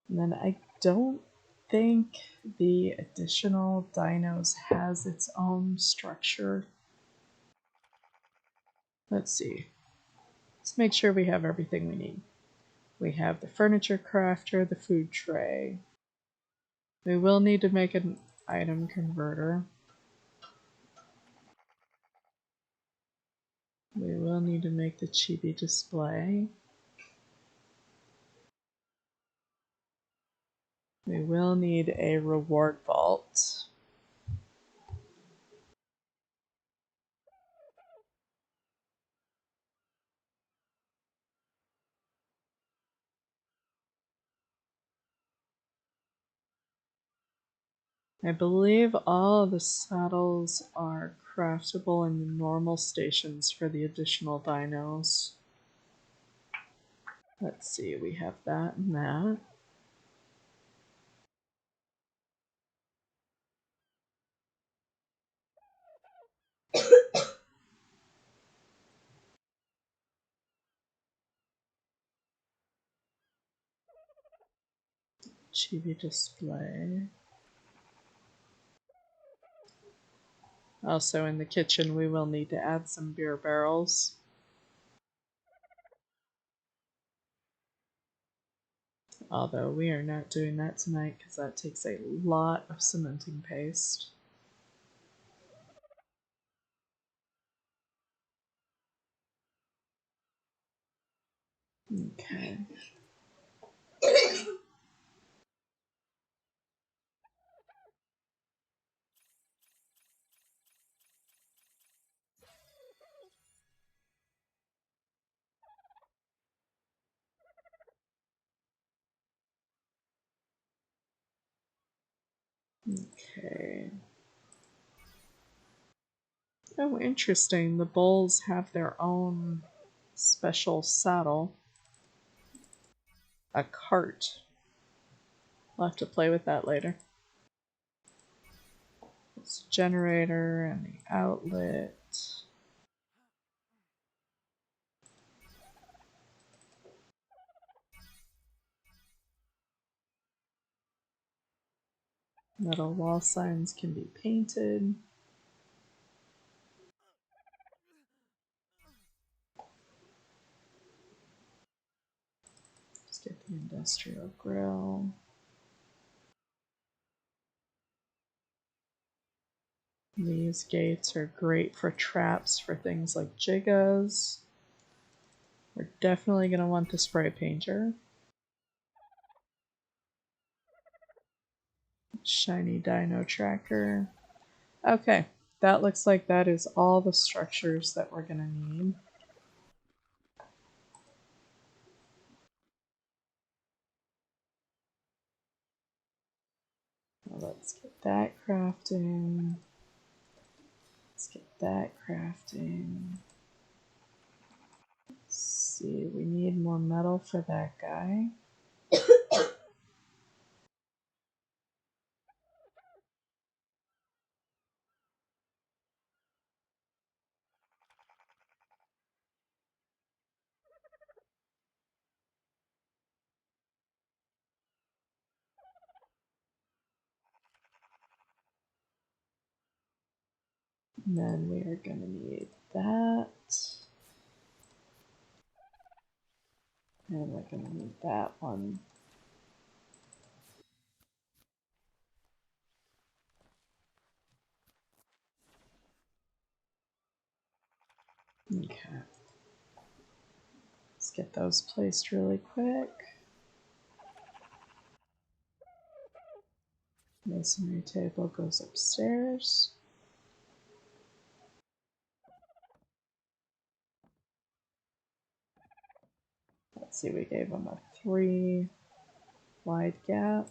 And then I don't think the additional dinos has its own structure. Let's see. Let's make sure we have everything we need. We have the furniture crafter, the food tray. We will need to make an item converter. We will need to make the chibi display. We will need a reward vault. I believe all of the saddles are craftable in the normal stations for the additional dinos. Let's see, we have that and that. Chibi display. Also in the kitchen we will need to add some beer barrels. Although we are not doing that tonight because that takes a lot of cementing paste. Okay. Okay. Oh, interesting. The bulls have their own special saddle. A cart. We'll have to play with that later. It's generator and the outlet. Metal wall signs can be painted. Let's get the industrial grill. These gates are great for traps for things like gigas. We're definitely going to want the spray painter. Shiny dino tracker. Okay, that looks like that is all the structures that we're going to need. Well, let's get that crafting. Let's get that crafting. Let's see, we need more metal for that guy. And then we are going to need that. And we're going to need that one. Okay. Let's get those placed really quick. Masonry table goes upstairs. Let's see, we gave him a 3 wide gap.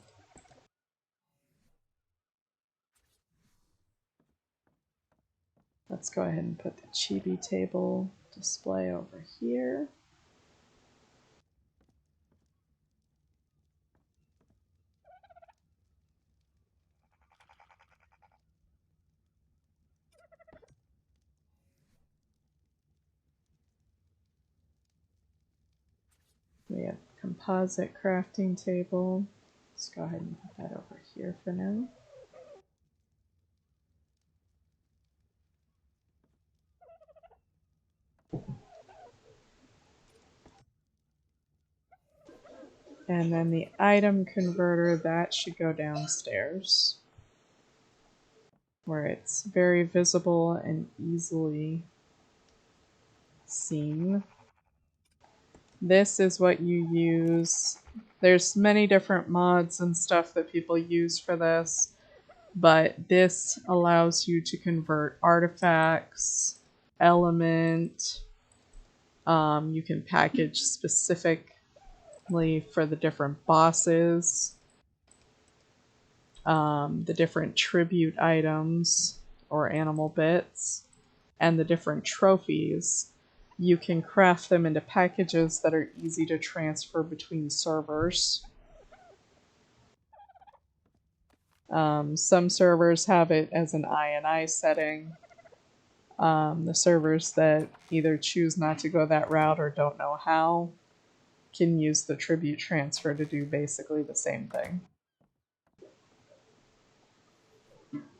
Let's go ahead and put the chibi table display over here. We have composite crafting table. Let's go ahead and put that over here for now. And then the item converter, that should go downstairs, where it's very visible and easily seen. This is what you use. There's many different mods and stuff that people use for this, but this allows you to convert artifacts, element. You can package specifically for the different bosses, the different tribute items or animal bits, and the different trophies. You can craft them into packages that are easy to transfer between servers. Some servers have it as an INI setting. The servers that either choose not to go that route or don't know how can use the tribute transfer to do basically the same thing.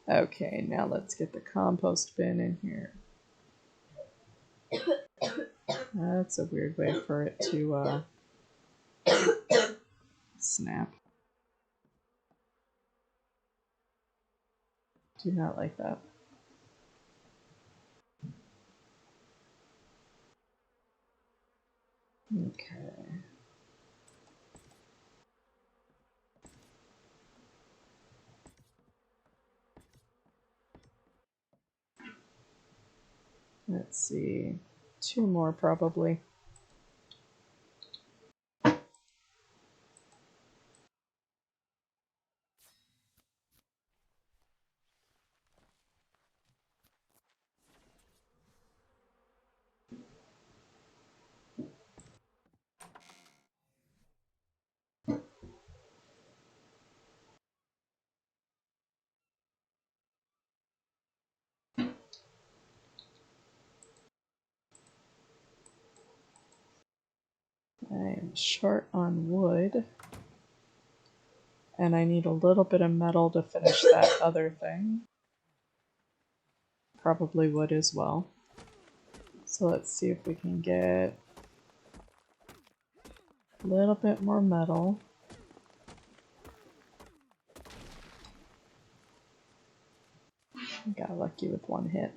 Okay, now let's get the compost bin in here. That's a weird way for it to snap. Do not like that. Okay. Let's see. 2 more probably. I am short on wood. And I need a little bit of metal to finish that other thing. Probably wood as well. So let's see if we can get a little bit more metal. Got lucky with 1 hit.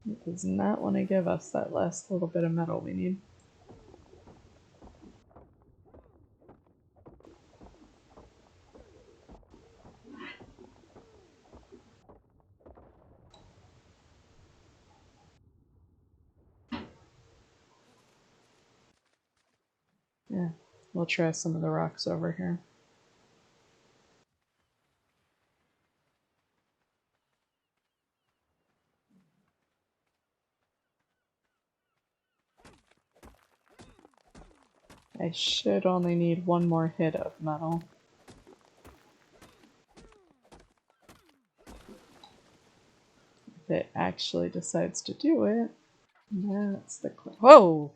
It does not want to give us that last little bit of metal we need. Yeah, we'll try some of the rocks over here. I should only need one more hit of metal. If it actually decides to do it, that's the whoa!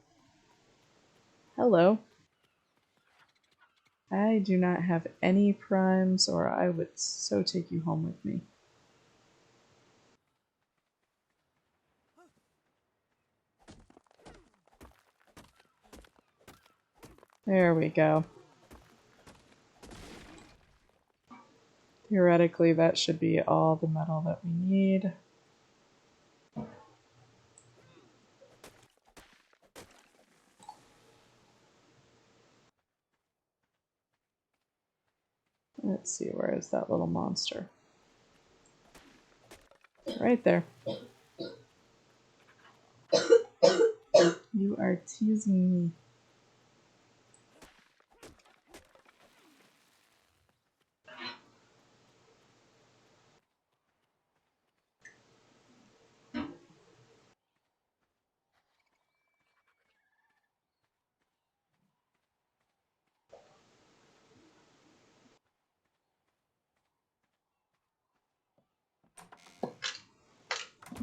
Hello. I do not have any primes, or I would so take you home with me. There we go. Theoretically, that should be all the metal that we need. Let's see, where is that little monster? Right there. You are teasing me.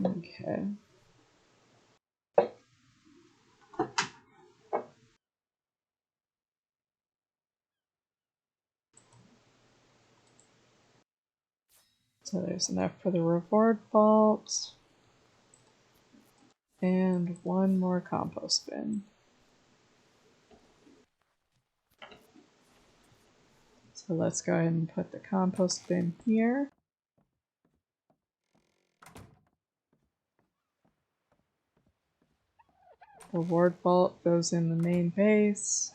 Okay. So there's enough for the reward vault. And one more compost bin. So let's go ahead and put the compost bin here. The reward vault goes in the main base.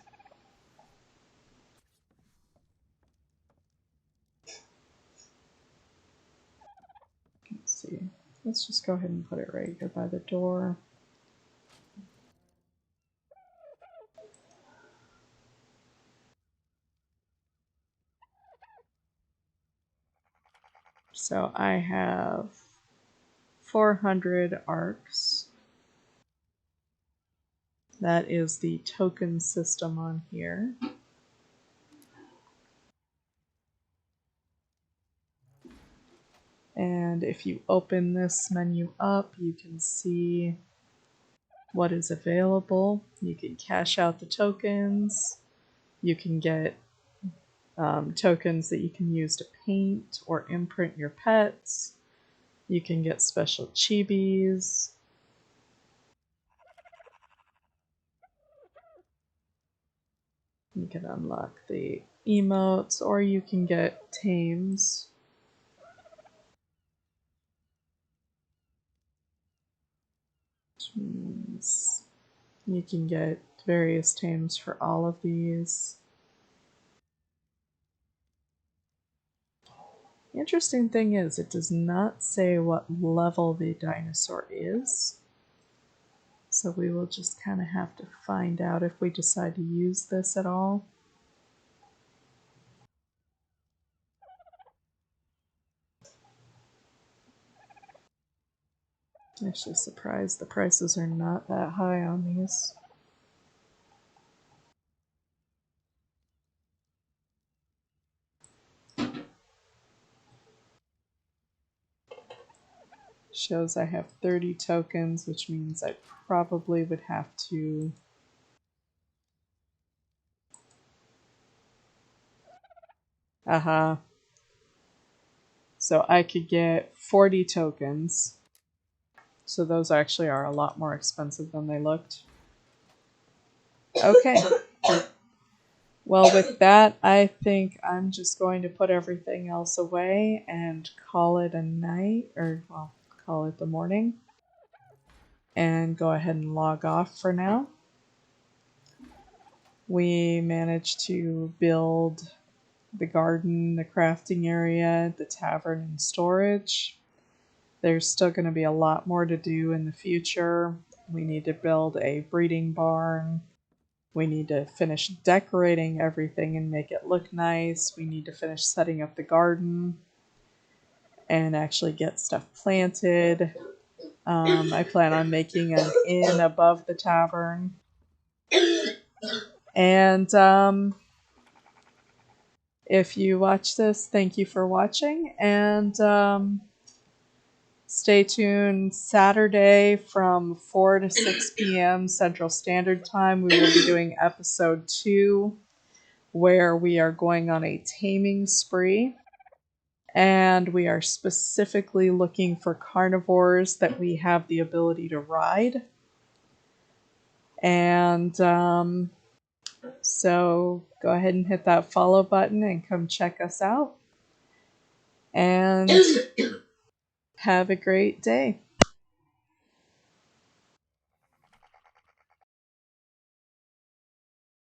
Let's see. Let's just go ahead and put it right here by the door. So I have 400 arcs. That is the token system on here. And if you open this menu up, you can see what is available. You can cash out the tokens. You can get tokens that you can use to paint or imprint your pets. You can get special chibis. You can unlock the emotes, or you can get tames. Which means you can get various tames for all of these. The interesting thing is, it does not say what level the dinosaur is. So we will just kind of have to find out if we decide to use this at all. Actually surprised the prices are not that high on these. Shows I have 30 tokens, which means I probably would have to... Aha. So I could get 40 tokens. So those actually are a lot more expensive than they looked. Okay. Well, with that, I think I'm just going to put everything else away and call it a night, or, well, call it the morning. and go ahead and log off for now. We managed to build the garden, the crafting area, the tavern, and storage. There's still going to be a lot more to do in the future. We need to build a breeding barn. We need to finish decorating everything and make it look nice. We need to finish setting up the garden and actually get stuff planted. I plan on making an inn above the tavern. And if you watch this, thank you for watching. And stay tuned Saturday from 4 to 6 p.m. Central Standard Time. We will be doing episode 2, where we are going on a taming spree. And we are specifically looking for carnivores that we have the ability to ride. And so go ahead and hit that follow button and come check us out. And have a great day.